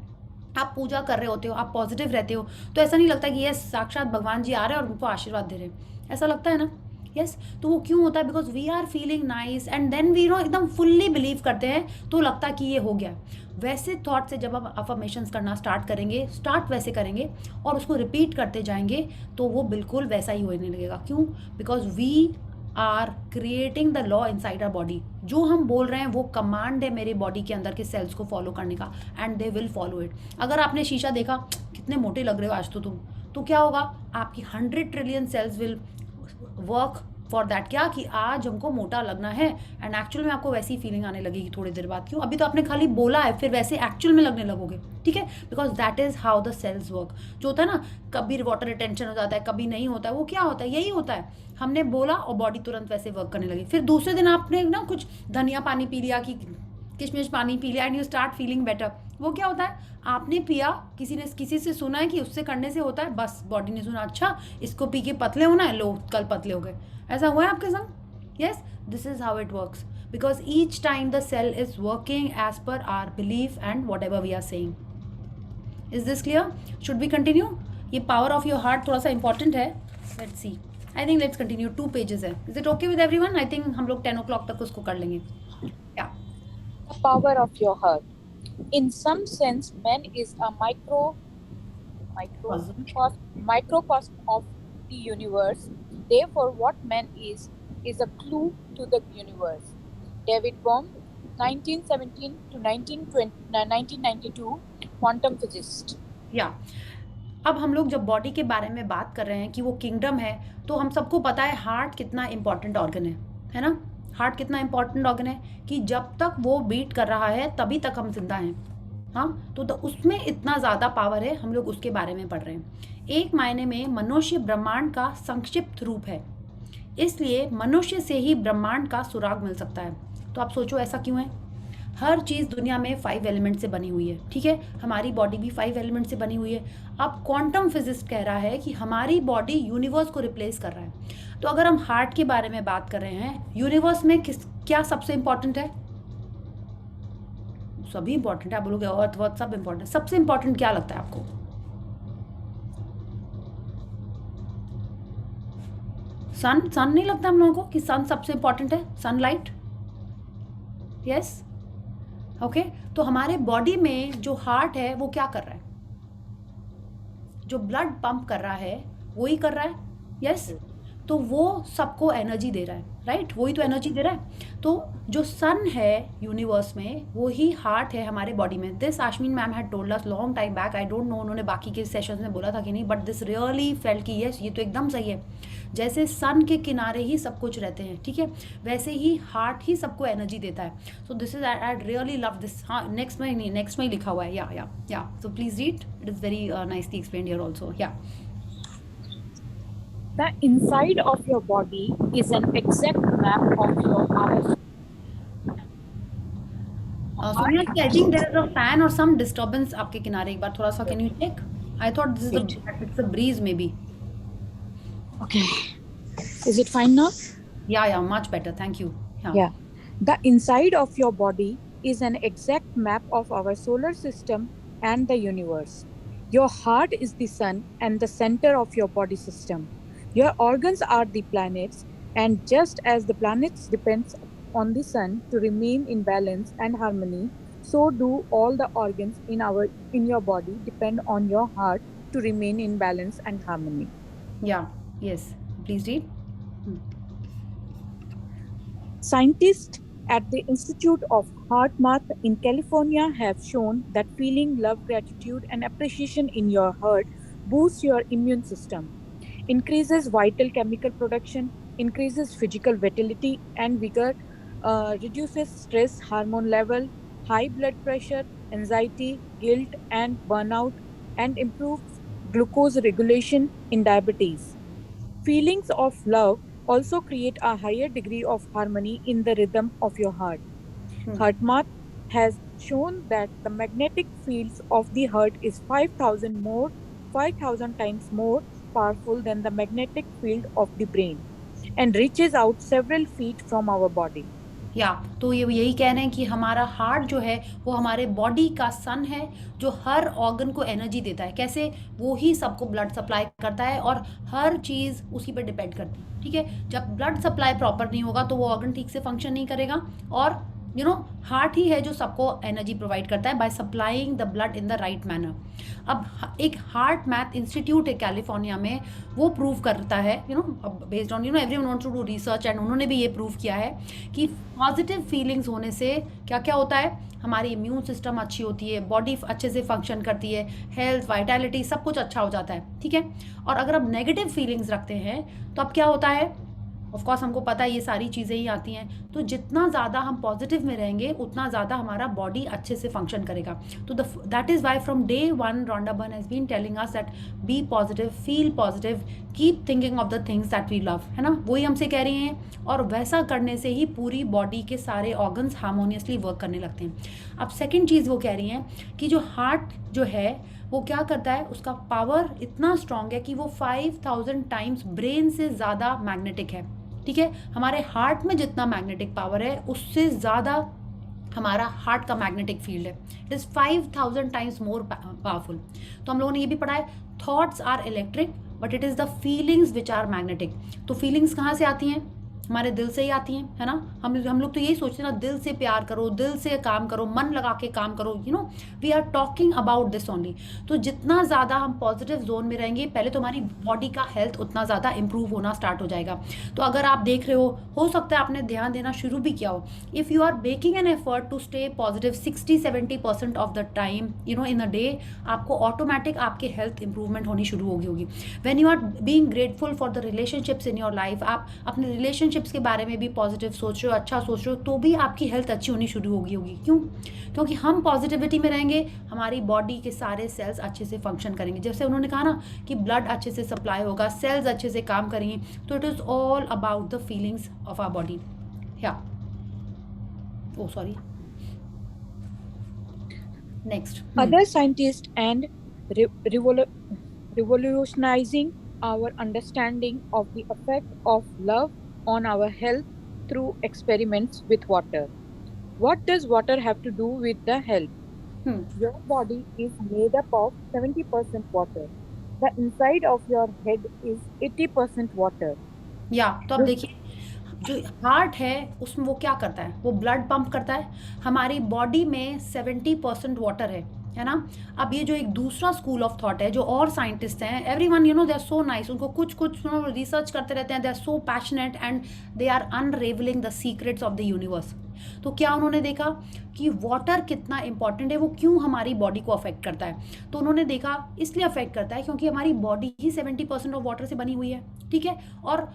आप पूजा कर रहे होते हो, आप पॉजिटिव रहते हो, तो ऐसा नहीं लगता कि ये साक्षात भगवान जी आ रहे हैं और उनको आशीर्वाद दे रहे हैं, ऐसा लगता है ना? यस तो वो क्यों होता है? Because we are feeling nice and then we know एकदम फुल्ली बिलीव करते हैं, तो लगता है कि ये हो गया। वैसे थॉट से जब हम अफर्मेशंस करना स्टार्ट करेंगे, स्टार्ट वैसे करेंगे और उसको रिपीट करते जाएंगे, तो वो बिल्कुल वैसा ही होने लगेगा। क्यों? Because we are creating the law inside our body. जो हम बोल रहे हैं वो कमांड है मेरे बॉडी के अंदर के सेल्स को फॉलो करने का, and they will follow it. अगर आपने शीशा देखा, कितने मोटे लग रहे हो आज तो तुम, तो क्या होगा? आपकी 100 trillion sales will work for that. क्या कि आज हमको मोटा लगना है, एंड एक्चुअल में आपको वैसी फीलिंग आने लगेगी थोड़ी देर बाद। क्यों? अभी तो आपने खाली बोला है, फिर वैसे एक्चुअल में लगने लगोगे। ठीक है, because that is how the cells work. जो होता है ना, कभी वाटर रिटेंशन हो जाता है, कभी नहीं होता है, वो क्या होता है? यही होता है, हमने बोला और बॉडी तुरंत वैसे वर्क करने लगी। फिर दूसरे दिन आपने ना कुछ धनिया पानी पी लिया कि किशमिश पानी पी लिया, and you start feeling better. वो क्या होता है? आपने पिया, किसी से सुना है कि उससे करने से होता है, बस बॉडी ने सुना अच्छा इसको पी के पतले होना है, लो कल पतले हो गए। ऐसा हुआ है आपके संग? yes, this is how it works, because each time the cell is working as per our belief and whatever we are saying. Is this clear? Should we continue? ये power of your heart थोड़ा सा important है। Let's see. I think let's continue. 2 pages है। Is it okay with everyone? I think हम लोग 10 o'clock तक उसको कर लेंगे। Yeah. The power of your heart. In some sense, man is a microcosm of the universe. Therefore, what man is a clue to the universe. David Bohm, 1917 to 1992, quantum physicist. Yeah. अब हम लोग जब body के बारे में बात कर रहे हैं कि वो किंगडम है, तो हम सबको पता है हार्ट कितना इंपॉर्टेंट ऑर्गन है ना? हार्ट कितना इंपॉर्टेंट ऑर्गन है कि जब तक वो बीट कर रहा है तभी तक हम जिंदा हैं। हाँ, तो उसमें इतना ज़्यादा पावर है, हम लोग उसके बारे में पढ़ रहे हैं। एक मायने में मनुष्य ब्रह्मांड का संक्षिप्त रूप है, इसलिए मनुष्य से ही ब्रह्मांड का सुराग मिल सकता है। तो आप सोचो ऐसा क्यों है? हर चीज़ दुनिया में 5 एलिमेंट से बनी हुई है। ठीक है, हमारी बॉडी भी 5 एलिमेंट से बनी हुई है। अब क्वांटम फिजिक्स कह रहा है कि हमारी बॉडी यूनिवर्स को रिप्लेस कर रहा है। तो अगर हम हार्ट के बारे में बात कर रहे हैं, यूनिवर्स में क्या सबसे इंपॉर्टेंट है? सभी इंपॉर्टेंट है। आप बोलोगे अर्थ वर्थ सब इंपॉर्टेंट, सबसे इंपॉर्टेंट क्या लगता है आपको? सन नहीं लगता हम लोगों को कि सन सबसे इंपॉर्टेंट है? सनलाइट। Yes, okay. तो हमारे बॉडी में जो हार्ट है वो क्या कर रहा है? जो ब्लड पंप कर रहा है वो ही कर रहा है। यस, तो वो सबको एनर्जी दे रहा है, राइट? वही तो एनर्जी दे रहा है। तो जो सन है यूनिवर्स में, वो ही हार्ट है हमारे बॉडी में। This Ashmeen ma'am had told us long time back. I don't know उन्होंने बाकी के सेशंस में बोला था कि नहीं, बट दिस रियली फेल्ट कि यस, ये तो एकदम सही है। जैसे सन के किनारे ही सब कुछ रहते हैं, ठीक है, वैसे ही हार्ट ही सबको एनर्जी देता है। सो this is I really love this. हाँ, नेक्स्ट में लिखा हुआ है। या so please read, it is very nicely explained here also. या The inside of your body is an exact map of your hours. Sonia, I think there is a fan or some disturbance आपके किनारे। एक बार थोड़ा सा, can you check? I thought this is it's a breeze maybe. Okay. Is it fine now? Yeah, much better. Thank you. Yeah. The inside of your body is an exact map of our solar system and the universe. Your heart is the sun and the center of your body system. Your organs are the planets, and just as the planets depends on the sun to remain in balance and harmony, so do all the organs in your body depend on your heart to remain in balance and harmony. Yeah, yes. Please read. Scientists at the Institute of HeartMath in California have shown that feeling love, gratitude, and appreciation in your heart boosts your immune system. increases vital chemical production, increases physical vitality and vigor, reduces stress hormone level, high blood pressure, anxiety, guilt, and burnout, and improves glucose regulation in diabetes. Feelings of love also create a higher degree of harmony in the rhythm of your heart. HeartMath has shown that the magnetic fields of the heart is 5,000 times more powerful than the magnetic field of the brain and reaches out several feet from our body. या तो ये यही कह रहे हैं कि हमारा heart जो है वो हमारे बॉडी का सन है जो हर ऑर्गन को एनर्जी देता है। कैसे? वो ही सबको ब्लड सप्लाई करता है और हर चीज़ उसी पर डिपेंड करती है। ठीक है, जब ब्लड सप्लाई प्रॉपर नहीं होगा तो वो ऑर्गन ठीक से फंक्शन नहीं करेगा और हार्ट ही है जो सबको एनर्जी प्रोवाइड करता है by supplying the blood in the right manner. अब एक हार्ट मैथ इंस्टीट्यूट है कैलिफोर्निया में, वो प्रूव करता है based on everyone wants to do research and उन्होंने भी ये प्रूव किया है कि पॉजिटिव फीलिंग्स होने से क्या क्या होता है, हमारी इम्यून सिस्टम अच्छी होती है, बॉडी अच्छे से फंक्शन करती है, हेल्थ वाइटैलिटी सब कुछ अच्छा हो जाता है। ठीक है, और अगर अब नेगेटिव फीलिंग्स रखते हैं तो अब क्या होता है, ऑफ कोर्स हमको पता है ये सारी चीज़ें ही आती हैं। तो जितना ज़्यादा हम पॉजिटिव में रहेंगे उतना ज़्यादा हमारा बॉडी अच्छे से फंक्शन करेगा। तो that is why from day one Ronda Byrne has been telling us that be positive, feel positive, keep thinking of the things that we love, है ना, वही हमसे कह रही हैं। और वैसा करने से ही पूरी बॉडी के सारे ऑर्गन्स हार्मोनियसली वर्क करने लगते हैं। अब सेकेंड चीज़ वो कह रही हैं कि जो हार्ट जो है वो क्या करता है, उसका पावर इतना स्ट्रॉन्ग है कि वो 5,000 टाइम्स ब्रेन से ज़्यादा मैग्नेटिक है। ठीक है, हमारे हार्ट में जितना मैग्नेटिक पावर है उससे ज़्यादा हमारा हार्ट का मैग्नेटिक फील्ड है। It is 5,000 times more powerful. तो हम लोगों ने ये भी पढ़ा है, thoughts are electric but it is the feelings which are magnetic. तो फीलिंग्स कहाँ से आती हैं? हमारे दिल से ही आती हैं, है ना। हम लोग तो यही सोचते हैं ना, दिल से प्यार करो, दिल से काम करो, मन लगा के काम करो, we are talking about this only. तो जितना ज़्यादा हम पॉजिटिव जोन में रहेंगे, पहले तो हमारी बॉडी का हेल्थ उतना ज़्यादा इंप्रूव होना स्टार्ट हो जाएगा। तो अगर आप देख रहे हो सकता है आपने ध्यान देना शुरू भी किया हो, if you are making an effort to stay positive 60-70% of the time in a day, आपको ऑटोमेटिक आपके हेल्थ इंप्रूवमेंट होनी शुरू होगी। When you are being grateful for the relationships in your life, आप अपने रिलेशनशिप्स के बारे में भी पॉजिटिव सोच रहे हो, अच्छा सोच रहे हो, तो भी आपकी हेल्थ अच्छी होनी शुरू होगी। क्यों? क्योंकि हम पॉजिटिविटी में रहेंगे, हमारी बॉडी के सारे सेल्स अच्छे से फंक्शन करेंगे। जैसे उन्होंने कहा ना कि ब्लड अच्छे से सप्लाई होगा, सेल्स अच्छे से काम करेंगे। तो it is all about the feelings of our body. Yeah oh sorry, next. Other scientists and revolutionizing our understanding of the effect of love on our health through experiments with water. What does water have to do with the health? Your body is made up of 70% water. The inside of your head is 80% water. या तो अब देखिए, जो heart है उसमें वो क्या करता है, वो ब्लड पंप करता है। हमारी बॉडी में 70% वाटर है ना। अब ये जो एक दूसरा स्कूल ऑफ थॉट है, जो और साइंटिस्ट हैं, everyone they are so nice, उनको कुछ रिसर्च करते रहते हैं, they are so passionate and they are unravelling the secrets of the universe. तो क्या उन्होंने देखा कि वाटर कितना इंपॉर्टेंट है, वो क्यों हमारी बॉडी को अफेक्ट करता है। तो उन्होंने देखा इसलिए अफेक्ट करता है क्योंकि हमारी बॉडी ही 70% ऑफ वाटर से बनी हुई है। ठीक है, और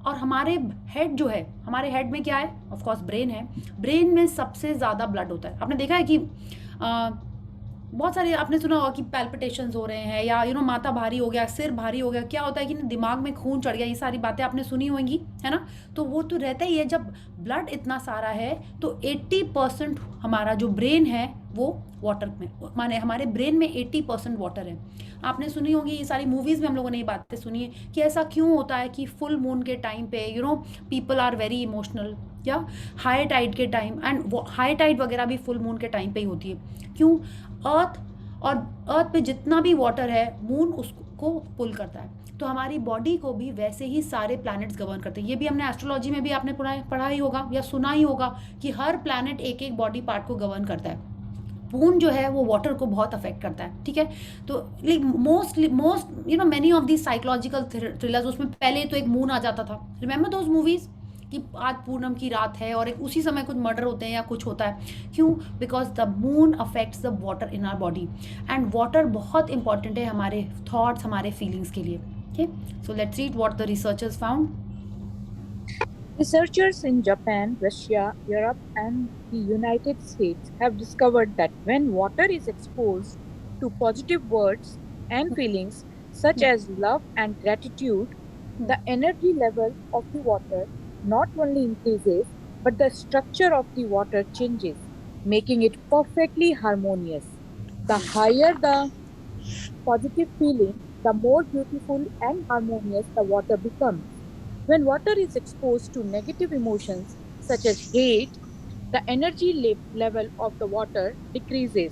हमारे हेड जो है, हमारे हेड में क्या है, ऑफ कोर्स ब्रेन है। ब्रेन में सबसे ज़्यादा ब्लड होता है। आपने देखा है कि बहुत सारे आपने सुना होगा कि पैल्पिटेशंस हो रहे हैं या माथा भारी हो गया, सिर भारी हो गया, क्या होता है कि दिमाग में खून चढ़ गया, ये सारी बातें आपने सुनी होंगी, है ना। तो वो तो रहता ही है। जब ब्लड इतना सारा है तो 80% हमारा जो ब्रेन है वो वाटर में, माने हमारे ब्रेन में 80% वाटर है। आपने सुनी होगी, ये सारी मूवीज़ में हम लोगों ने ये बातें सुनी है कि ऐसा क्यों होता है कि फुल मून के टाइम पे पीपल आर वेरी इमोशनल, या हाई टाइड के टाइम, एंड हाई टाइड वगैरह भी फुल मून के टाइम पे ही होती है। क्यों? अर्थ पे जितना भी वाटर है, मून उसको पुल करता है। तो हमारी बॉडी को भी वैसे ही सारे प्लैनेट्स गवर्न करते हैं। ये भी हमने एस्ट्रोलॉजी में भी आपने पढ़ा ही होगा या सुना ही होगा कि हर प्लैनेट एक एक बॉडी पार्ट को गवर्न करता है। मून जो है वो वाटर को बहुत अफेक्ट करता है। ठीक है, तो most many of the psychological thrillers, उसमें पहले तो एक मून आ जाता था। रिमेंबर दोज मूवीज कि आज पूनम की रात है और एक उसी समय कुछ मर्डर होते हैं या कुछ होता है। क्यों? Because the moon affects the water in our body, and water बहुत इंपॉर्टेंट है हमारे थॉट्स, हमारे फीलिंग्स के लिए। Okay, so let's read what the researchers found. Researchers in Japan, Russia, Europe, and the United States have discovered that when water is exposed to positive words and feelings such as love and gratitude, the energy level of the water not only increases, but the structure of the water changes, making it perfectly harmonious. The higher the positive feeling, the more beautiful and harmonious the water becomes. When water is exposed to negative emotions such as hate, the energy level of the water decreases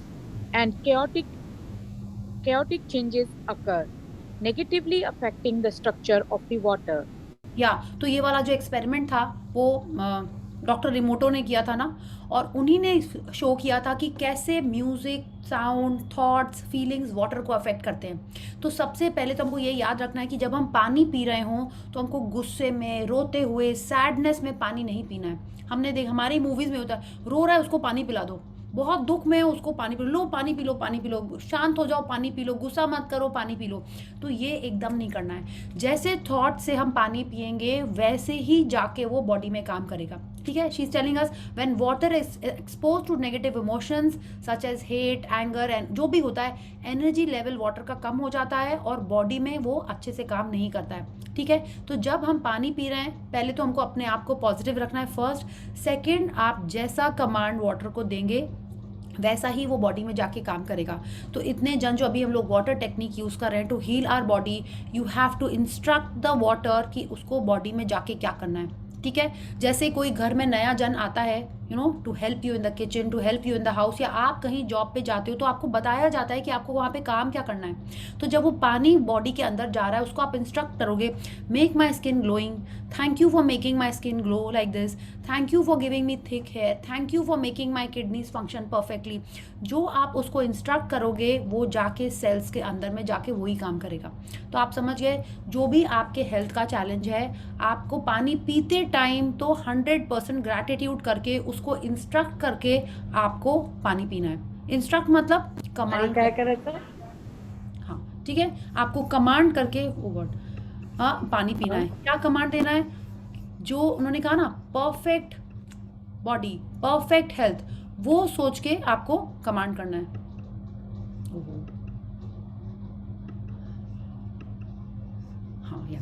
and chaotic changes occur, negatively affecting the structure of the water. या तो ये वाला जो experiment था वो doctor रिमोटो ने किया था ना, और उन्हीं ने शो किया था कि कैसे music, sound, thoughts, feelings water को अफेक्ट करते हैं। तो सबसे पहले तो हमको ये याद रखना है कि जब हम पानी पी रहे हों तो हमको गुस्से में, रोते हुए, सैडनेस में पानी नहीं पीना है। हमने देख हमारी मूवीज़ में होता है, रो रहा है उसको पानी पिला दो, बहुत दुख में है उसको पानी पी लो, पानी पी लो, पानी पी लो, शांत हो जाओ, पानी पी लो, गुस्सा मत करो, पानी पी लो। तो ये एकदम नहीं करना है। जैसे थॉट से हम पानी पिएंगे वैसे ही जाके वो बॉडी में काम करेगा। ठीक है, she is telling us when water is expose to negative emotions such as hate, anger and जो भी होता है, एनर्जी लेवल वाटर का कम हो जाता है और बॉडी में वो अच्छे से काम नहीं करता है। ठीक है, तो जब हम पानी पी रहे हैं पहले तो हमको अपने आप को पॉजिटिव रखना है फर्स्ट। सेकेंड, आप जैसा कमांड वाटर को देंगे वैसा ही वो बॉडी में जाके काम करेगा। तो इतने जन जो अभी हम लोग वाटर टेक्निक यूज़ कर रहे हैं to heal our body, you have to instruct the water कि उसको बॉडी में जाके क्या करना है। ठीक है, जैसे कोई घर में नया जन आता है, you know, to help you in the kitchen, to help you in the house, या आप कहीं जॉब पे जाते हो तो आपको बताया जाता है कि आपको वहाँ पे काम क्या करना है। तो जब वो पानी बॉडी के अंदर जा रहा है उसको आप इंस्ट्रक्ट करोगे, make my skin glowing, thank you for making my skin glow like this, thank you for giving me thick hair, thank you for making my kidneys function perfectly. जो आप उसको इंस्ट्रक्ट करोगे वो जाके सेल्स के अंदर में जाके वही काम करेगा। तो आप समझ गए, जो भी आपके हेल्थ का चैलेंज है, आपको पानी पीते टाइम तो 100% ग्रैटिट्यूड करके उसको इंस्ट्रक्ट करके आपको पानी पीना है। इंस्ट्रक्ट मतलब कमांड। क्या करता है? हाँ ठीक है, आपको कमांड करके वो वर्ड, हाँ, पानी पीना है। क्या कमांड देना है? जो उन्होंने कहा ना, परफेक्ट बॉडी, परफेक्ट हेल्थ, वो सोच के आपको कमांड करना है। हाँ या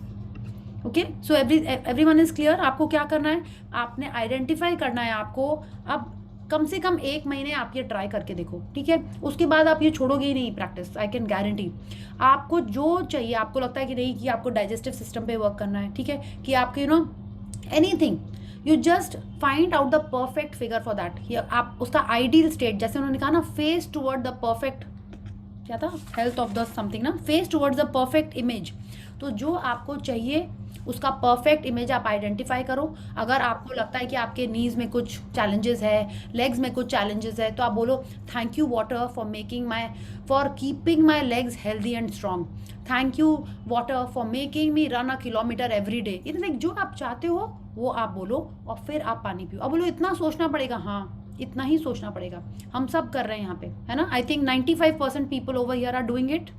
okay, so everyone is clear. आपको क्या करना है? आपने आइडेंटिफाई करना है आपको। अब कम से कम 1 महीने आप ये ट्राई करके देखो, ठीक है? उसके बाद आप ये छोड़ोगे ही नहीं प्रैक्टिस, आई कैन गारंटी। आपको जो चाहिए, आपको लगता है कि नहीं कि आपको डाइजेस्टिव सिस्टम पे वर्क करना है, ठीक है, कि आपके you know anything, you just find out the perfect figure for that. आप उसका आइडियल स्टेट, जैसे उन्होंने कहा ना, फेस टुवर्ड द परफेक्ट, क्या था, हेल्थ ऑफ द समथिंग ना, face towards the perfect image. तो जो आपको चाहिए उसका परफेक्ट इमेज आप आइडेंटिफाई करो। अगर आपको लगता है कि आपके नीज में कुछ चैलेंजेस है, लेग्स में कुछ चैलेंजेस है, तो आप बोलो thank you water for keeping my legs healthy and strong, thank you water for making me run a kilometre every day. इतने जो आप चाहते हो वो आप बोलो और फिर आप पानी पियो। अब बोलो इतना सोचना पड़ेगा? हाँ, इतना ही सोचना पड़ेगा। हम सब कर रहे हैं यहाँ पे, है ना? I think 95% people over here are doing it.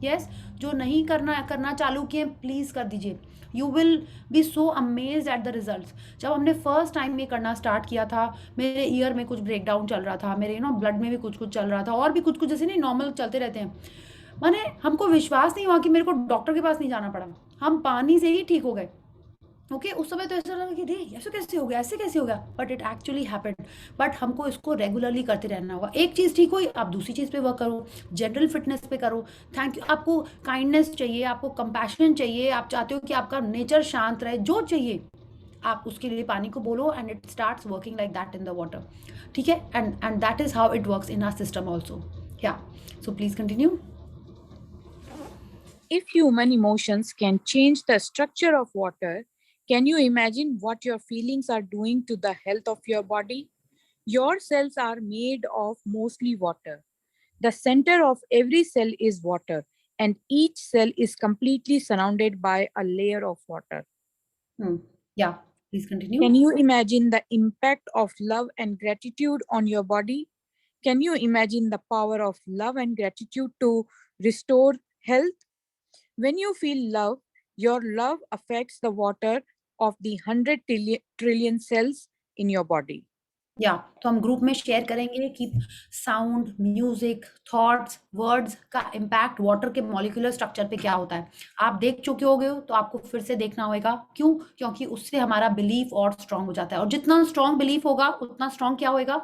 Yes, जो नहीं करना चालू किए प्लीज़ कर दीजिए। You will be so amazed at the results. जब हमने फर्स्ट टाइम ये करना स्टार्ट किया था, मेरे ईयर में कुछ ब्रेकडाउन चल रहा था, मेरे ब्लड में भी कुछ कुछ चल रहा था, और भी कुछ कुछ जैसे नहीं नॉर्मल चलते रहते हैं। माने हमको विश्वास नहीं हुआ कि मेरे को डॉक्टर के पास नहीं जाना पड़ा, हम पानी से ही ठीक हो गए। ओके, उस समय तो ऐसा लगा कि नहीं ऐसे कैसे हो गया, ऐसे कैसे हो गया, but it actually happened. But हमको इसको रेगुलरली करते रहना होगा। एक चीज़ ठीक हुई, आप दूसरी चीज़ पे वर्क करो, जनरल फिटनेस पे करो। थैंक यू, आपको काइंडनेस चाहिए, आपको कंपैशन चाहिए, आप चाहते हो कि आपका नेचर शांत रहे, जो चाहिए आप उसके लिए पानी को बोलो, and it starts working like that in the water. ठीक है, and that is how it works in our system also. Yeah so please continue. If human emotions can change the structure of water, can you imagine what your feelings are doing to the health of your body? Your cells are made of mostly water. The center of every cell is water, and each cell is completely surrounded by a layer of water. Yeah, please continue. Can you imagine the impact of love and gratitude on your body? Can you imagine the power of love and gratitude to restore health? When you feel love, your love affects the water of the 100 trillion cells in your body. या तो हम group में share करेंगे कि sound, music, thoughts, words का impact water के molecular structure पे क्या होता है। आप देख चुके होगे तो आपको फिर से देखना होगा। क्यों? क्योंकि उससे हमारा बिलीफ और स्ट्रांग हो जाता है, और जितना स्ट्रांग बिलीफ होगा उतना स्ट्रांग क्या होएगा,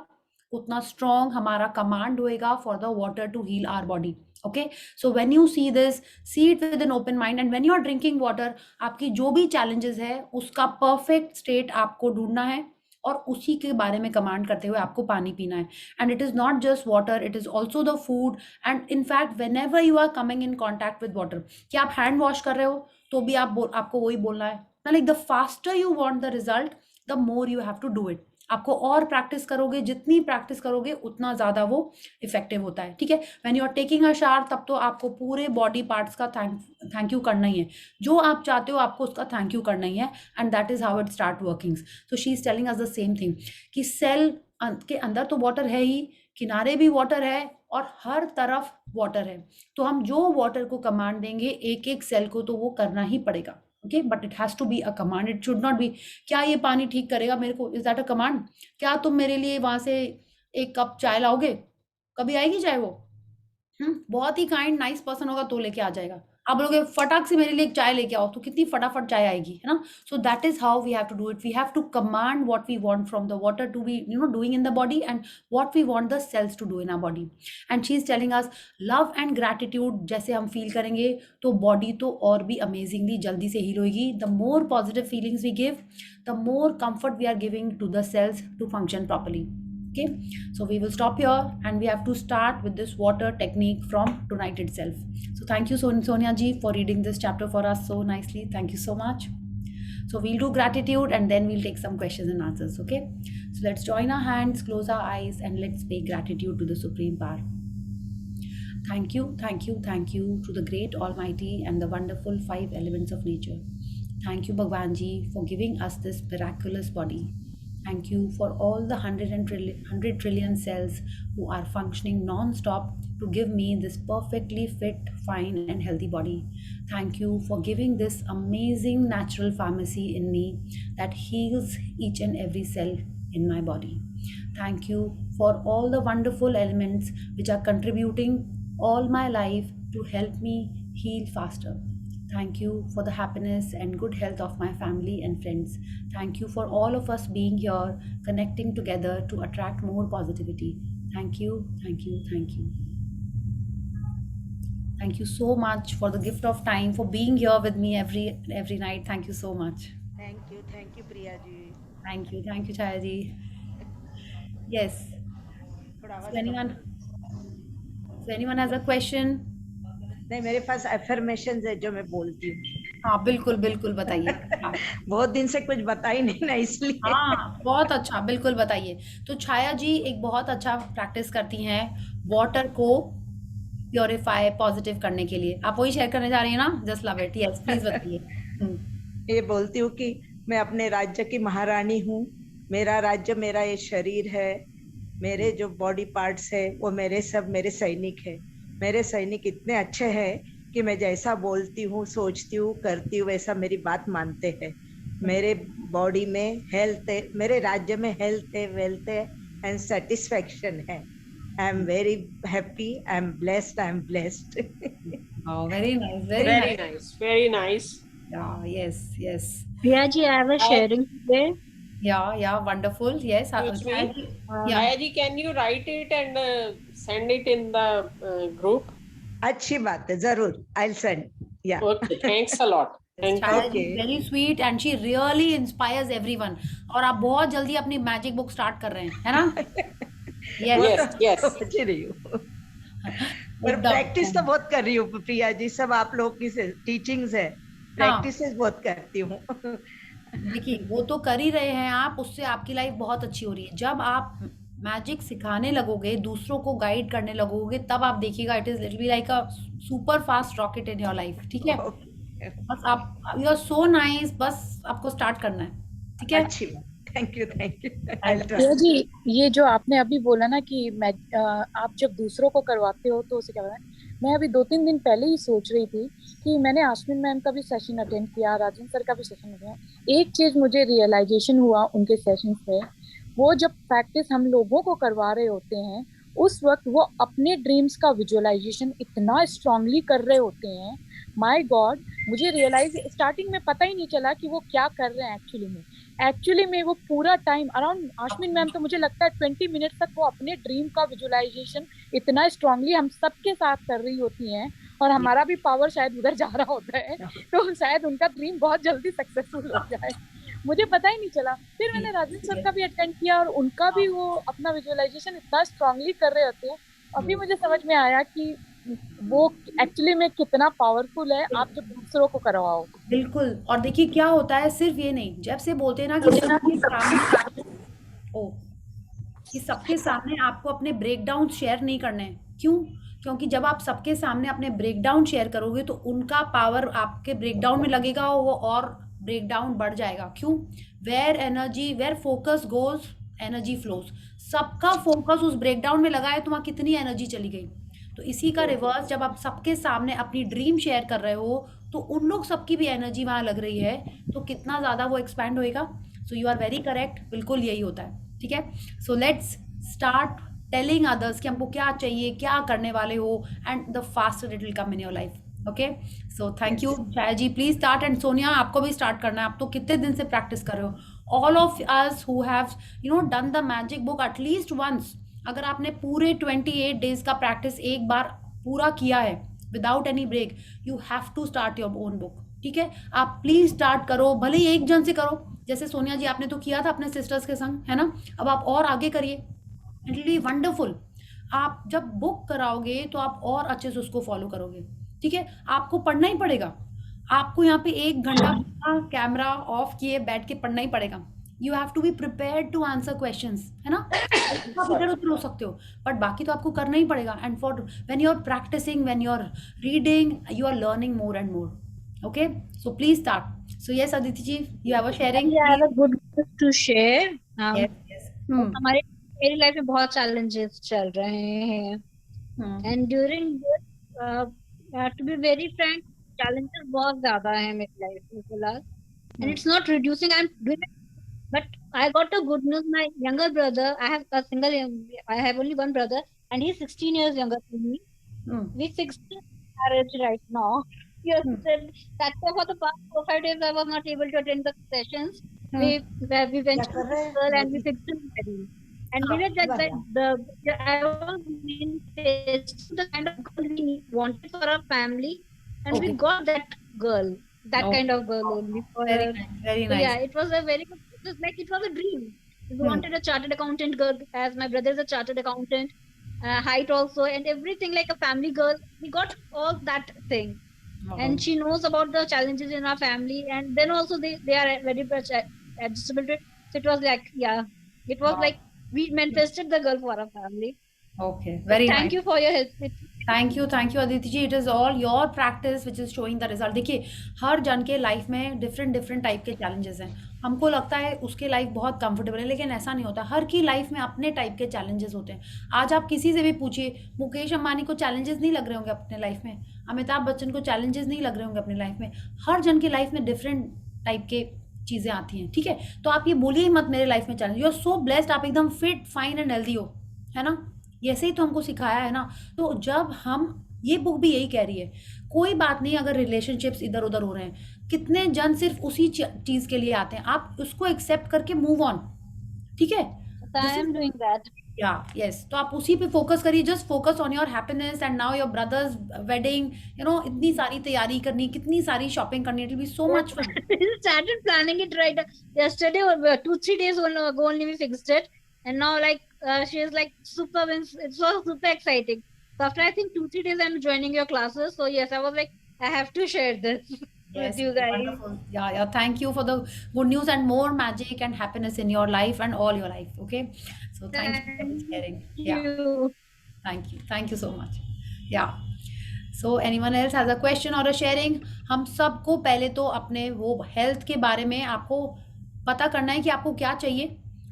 उतना स्ट्रांग हमारा कमांड होएगा for the water to heal our body. Okay, so when you see this, see it with an open mind, and when you are drinking water, आपकी जो भी चैलेंजेस है उसका परफेक्ट स्टेट आपको ढूंढना है और उसी के बारे में कमांड करते हुए आपको पानी पीना है। And it is not just water, it is also the food. And in fact whenever you are coming in contact with water, कि आप हैंड वॉश कर रहे हो तो भी आपको वही बोलना है ना, like the faster you want the result the more you have to do it. आपको और प्रैक्टिस करोगे, जितनी प्रैक्टिस करोगे उतना ज़्यादा वो इफेक्टिव होता है। ठीक है, when you are taking a shower तब तो आपको पूरे बॉडी पार्ट्स का थैंक यू करना ही है, जो आप चाहते हो आपको उसका थैंक यू करना ही है, and that is how it start working. So she is telling us the same thing कि सेल के अंदर तो वाटर है ही, किनारे भी वाटर है और हर तरफ वाटर है। तो हम जो वाटर को कमांड देंगे एक एक सेल को, तो वो करना ही पड़ेगा। Okay, but it has to be a command, it should not be क्या ये पानी ठीक करेगा मेरे को, इज दैट अ कमांड? क्या तुम मेरे लिए वहां से एक कप चाय लाओगे? कभी आएगी चाय वो? बहुत ही काइंड नाइस पर्सन होगा तो लेके आ जाएगा। आप बोलोगे फटाक से मेरे लिए एक चाय लेके आओ, तो कितनी फटाफट चाय आएगी, है ना? So that is how we have to do it. We have to command what we want from the water to be doing in the body, and what we want the cells to do in our body. And she is telling us love and gratitude जैसे हम feel करेंगे तो body तो और भी amazingly जल्दी से heal होगी। The more positive feelings we give, the more comfort we are giving to the cells to function properly. Okay, so we will stop here and we have to start with this water technique from tonight itself. So thank you Sonia ji for reading this chapter for us so nicely. Thank you so much. So we'll do gratitude and then we'll take some questions and answers. Okay, so let's join our hands, close our eyes, and let's pay gratitude to the Supreme Power. Thank you, thank you, thank you to the great Almighty and the wonderful 5 elements of nature. Thank you Bhagwan ji for giving us this miraculous body. Thank you for all the 100 trillion cells who are functioning non-stop to give me this perfectly fit, fine and healthy body. Thank you for giving this amazing natural pharmacy in me that heals each and every cell in my body. Thank you for all the wonderful elements which are contributing all my life to help me heal faster. Thank you for the happiness and good health of my family and friends. Thank you for all of us being here, connecting together to attract more positivity. Thank you, thank you, thank you. Thank you so much for the gift of time, for being here with me every night. Thank you so much. Thank you Priya ji. Thank you Chaya ji. Yes. So anyone has a question? नहीं, मेरे पास affirmations है जो मैं बोलती हूँ। हाँ बिल्कुल बिल्कुल बताइए। हाँ। बहुत दिन से कुछ बताई नहीं ना, इसलिए। हाँ बहुत अच्छा, बिल्कुल बताइए। तो छाया जी एक बहुत अच्छा प्रैक्टिस करती हैं वाटर को प्योरीफाई पॉजिटिव करने के लिए। आप वही शेयर करने जा रही हैं ना? Just love it. Yes please बताइए। ये बोलती हूँ कि मैं अपने राज्य की महारानी हूँ। मेरा राज्य, मेरा ये शरीर है, मेरे जो बॉडी पार्ट्स है वो मेरे सैनिक है। मेरे सैनिक इतने अच्छे हैं कि मैं जैसा बोलती हूँ, सोचती हूँ, करती हूँ, वैसा मेरी बात मानते हैं। मेरे बॉडी में हेल्थ है, मेरे राज्य में हेल्थ है, वेल्थ है एंड सेटिस्फैक्शन है। I am very happy, I am blessed, I am blessed. Very nice, very nice. yes. Priya ji, I was sharing today. Yeah, wonderful. Yes. Chaya ji, can you write it and send it in the group? अच्छी बात है, जरूर। I'll send. Yeah. Okay, thanks a lot. Very sweet and she really inspires everyone. और आप बहुत जल्दी अपनी magic book start कर रहे हैं, है ना? Yes. समझ रही हूँ। पर प्रैक्टिस तो बहुत कर रही हूँ प्रिया जी, सब आप लोग की टीचिंग्स है, प्रैक्टिसेस बहुत करती हूँ। देखिए वो तो कर ही रहे हैं आप, उससे आपकी लाइफ बहुत अच्छी हो रही है। जब आप मैजिक सिखाने लगोगे, दूसरों को गाइड करने लगोगे, तब आप देखिएगा it is be like a super fast rocket in your life. ठीक है, बस आप यू आर सो नाइस, बस आपको स्टार्ट करना है। ठीक है, अच्छी बात। Thank you. प्रिया जी, ये जो आपने अभी बोला ना कि आप जब दूसरों को करवाते हो तो उसे क्या बोला, मैं अभी 2-3 दिन पहले ही सोच रही थी कि मैंने आश्विन मैम का भी सेशन अटेंड किया, राजन सर का भी सेशन किया। एक चीज मुझे रियलाइजेशन हुआ उनके सेशन से, वो जब प्रैक्टिस हम लोगों को करवा रहे होते हैं उस वक्त वो अपने ड्रीम्स का विजुअलाइजेशन इतना स्ट्रांगली कर रहे होते हैं, माय गॉड। मुझे रियलाइज स्टार्टिंग में पता ही नहीं चला कि वो क्या कर रहे हैं एक्चुअली में वो पूरा टाइम अराउंड, आश्विन मैम तो मुझे लगता है 20 मिनट तक वो अपने ड्रीम का विजुअलाइजेशन इतना स्ट्रांगली हम सबके साथ कर रही होती हैं, और हमारा भी पावर शायद उधर जा रहा होता है, तो शायद उनका ड्रीम बहुत जल्दी सक्सेसफुल हो जाए। मुझे पता ही नहीं चला। फिर मैंने राजन सर का भी अटेंड किया और उनका भी वो अपना विजुअलाइजेशन इतना स्ट्रांगली कर रहे होते हैं। अभी मुझे समझ में आया कि वो एक्चुअली में कितना पावरफुल है आप जब दूसरों को करवाओ। बिल्कुल। और देखिए क्या होता है, सिर्फ ये नहीं, जब से बोलते हैं ना कि सबके सामने कि सबके सामने आपको अपने ब्रेकडाउन शेयर नहीं करने हैं। क्यों? क्योंकि जब आप सबके सामने अपने ब्रेकडाउन शेयर करोगे तो उनका पावर आपके ब्रेकडाउन में लगेगा, वो और ब्रेकडाउन बढ़ जाएगा। क्यों? Where focus goes energy flows. सबका फोकस उस ब्रेकडाउन में लगा है तो वहाँ कितनी एनर्जी चली गई। तो इसी का रिवर्स, जब आप सबके सामने अपनी ड्रीम शेयर कर रहे हो तो उन लोग सबकी भी एनर्जी वहाँ लग रही है, तो कितना ज़्यादा वो एक्सपैंड होएगा। So you are very correct, बिल्कुल यही होता है। ठीक है, so let's start telling others कि हमको क्या चाहिए, क्या करने वाले हो, and the faster it will come in your life. Okay, so thank you Chhaya ji. Please start. And Sonia, आपको भी स्टार्ट करना है। आप तो कितने दिन से प्रैक्टिस कर रहे हो। All of us who have done the magic book at least once, अगर आपने पूरे 28 डेज का प्रैक्टिस एक बार पूरा किया है without any break, you have to start your own book. ठीक है, आप प्लीज स्टार्ट करो, भले ही एक जन से करो, जैसे सोनिया जी आपने तो किया था अपने सिस्टर्स के संग, है ना। अब आप और आगे करिए, इट विल बी वंडरफुल। आप जब बुक कराओगे तो आप और अच्छे से उसको फॉलो करोगे। ठीक है, आपको पढ़ना ही पड़ेगा। आपको यहाँ पे 1 घंटा कैमरा ऑफ किए बैठ के पढ़ना ही पड़ेगा। You have to be prepared to answer questions, है ना। आप इधर उधर हो सकते हो बट बाकी तो आपको करना ही पड़ेगा। And for when you are practising, when you are reading, you are learning more and more. Okay, so please start. So yes, Aditi ji, you have a sharing. I have a good news to share. Yes, yes. मेरी life में बहुत challenges चल रहे हैं, and during this, to be very frank, challenges बहुत ज़्यादा हैं मेरी लाइफ में फिलहाल, and it's not reducing. I'm doing it, but I got a good news. My younger brother, I have only one brother, and he's 16 years younger than me. We fixed marriage right now. Yes, that's why for the past 4-5 days I was not able to attend the sessions. We went to the girl and we fixed the marriage. And we were that I was the kind of girl we wanted for our family, and we got that girl, that kind of girl only for her. Very nice. Yeah, it was a very good. It was a dream. We wanted a chartered accountant girl, as my brother is a chartered accountant, height also, and everything like a family girl. We got all that thing. And she knows about the challenges in our family, and then also they are very much adjustable to it. So it was like, yeah, it was like we manifested the girl for our family. Okay, very nice. Thank you for your help. Thank you Aditi ji. It is all your practice which is showing the result. देखिए, हर जन के life में different type के challenges हैं। हमको लगता है उसके लाइफ बहुत कंफर्टेबल है, लेकिन ऐसा नहीं होता। हर की लाइफ में अपने टाइप के चैलेंजेस होते हैं। आज आप किसी से भी पूछिए, मुकेश अंबानी को चैलेंजेस नहीं लग रहे होंगे अपने लाइफ में, अमिताभ बच्चन को चैलेंजेस नहीं लग रहे होंगे अपनी लाइफ में। हर जन की लाइफ में डिफरेंट टाइप के चीज़ें आती हैं। ठीक है, तो आप ये बोलिए ही मत मेरे लाइफ में challenge. You are so blessed, आप एकदम फिट, फाइन एंड हेल्दी हो, है ना। ऐसे ही तो हमको सिखाया है ना। तो जब हम, ये बुक भी यही कह रही है, कोई बात नहीं अगर रिलेशनशिप्स इधर उधर हो रहे हैं। कितने जन सिर्फ उसी चीज के लिए आते हैं, आप उसको एक्सेप्ट करके मूव ऑन। ठीक है, I am doing that. Yes, तो आप उसी पे फोकस करिए। Just focus on your happiness. And now your brother's wedding, इतनी सारी तैयारी करनी, कितनी सारी शॉपिंग करनी, it will be so much fun. Started planning it right yesterday or 2-3 days ago only we fixed it, and now like she is like super, it's so super exciting. So after I think 2-3 days I'm joining your classes, so yes, I was like I have to share this with you guys. Wonderful. Yeah, thank you for the good news and more magic and happiness in your life and all your life. Okay, so thank you for sharing. Thank you so much. Yeah, so anyone else has a question or a sharing? हम सबको पहले तो अपने वो health के बारे में आपको पता करना है कि आपको क्या चाहिए।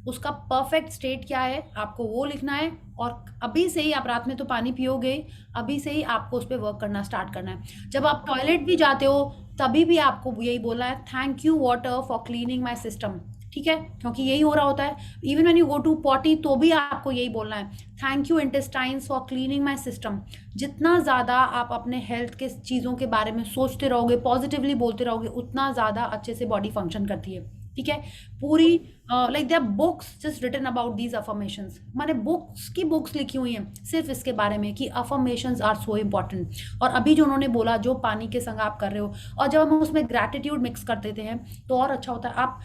उसका परफेक्ट स्टेट क्या है आपको वो लिखना है, और अभी से ही आप रात में तो पानी पियोगे, अभी से ही आपको उस पर वर्क करना स्टार्ट करना है। जब आप टॉयलेट भी जाते हो तभी भी आपको यही बोलना है, thank you water for cleaning my system, ठीक है, क्योंकि यही हो रहा होता है। Even when you go to potty तो भी आपको यही बोलना है, thank you intestines for cleaning my system. जितना ज़्यादा आप अपने हेल्थ के चीज़ों के बारे में सोचते रहोगे, पॉजिटिवली बोलते रहोगे, उतना ज़्यादा अच्छे से बॉडी फंक्शन करती है, ठीक है। पूरी like they are books just written about these affirmations, मैंने बुक्स लिखी हुई हैं सिर्फ इसके बारे में कि अफर्मेशंस आर सो इम्पॉर्टेंट। और अभी जो उन्होंने बोला, जो पानी के संग आप कर रहे हो, और जब हम उसमें ग्रैटिट्यूड मिक्स कर देते हैं तो और अच्छा होता है। आप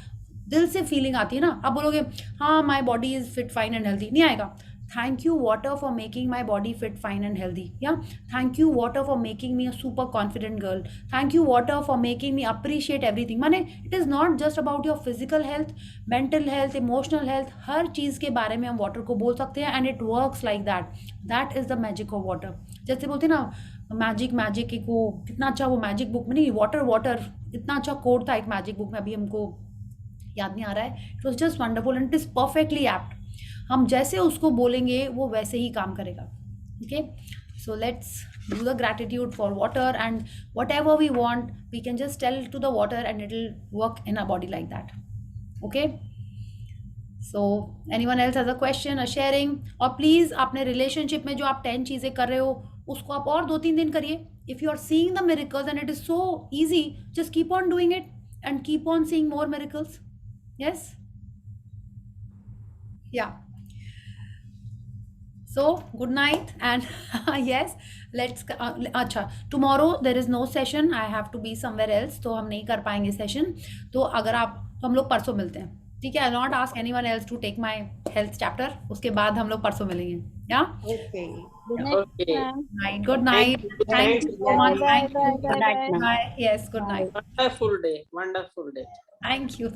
दिल से फीलिंग आती है ना, आप बोलोगे हाँ my body is fit fine and healthy, नहीं आएगा। Thank you water for making my body fit fine and healthy, yeah thank you water for making me a super confident girl, thank you water for making me appreciate everything. माने it is not just about your physical health, mental health, emotional health, हर चीज़ के बारे में हम water को बोल सकते हैं, and it works like that. That is the magic of water. जैसे बोलते हैं ना मैजिक एक वो कितना अच्छा, वो मैजिक बुक में नहीं, वाटर इतना अच्छा कोड था एक मैजिक बुक में, अभी हमको याद नहीं आ रहा है। It was just wonderful and it is perfectly apt. हम जैसे उसको बोलेंगे वो वैसे ही काम करेगा, okay. So let's do the gratitude for water, and whatever we want we can just tell to the water and it will work in our body like that, okay. So anyone else has a question, a sharing? और please अपने relationship में जो आप 10 चीज़ें कर रहे हो उसको आप और 2-3 दिन करिए। If you are seeing the miracles and it is so easy, just keep on doing it and keep on seeing more miracles. Yes? Yeah. So, good night, and yes, let's अच्छा, tomorrow there is no session, I have to be somewhere else, तो हम नहीं कर पाएंगे session. तो अगर आप, तो हम लोग परसों मिलते हैं, ठीक है। I'll not ask anyone else to take my health chapter, उसके बाद हम लोग परसों मिलेंगे, yeah? Okay. Okay. Good night. Thank you so much. Thank you. Bye. Bye. Yes, good night. Wonderful day. Wonderful day. Thank you.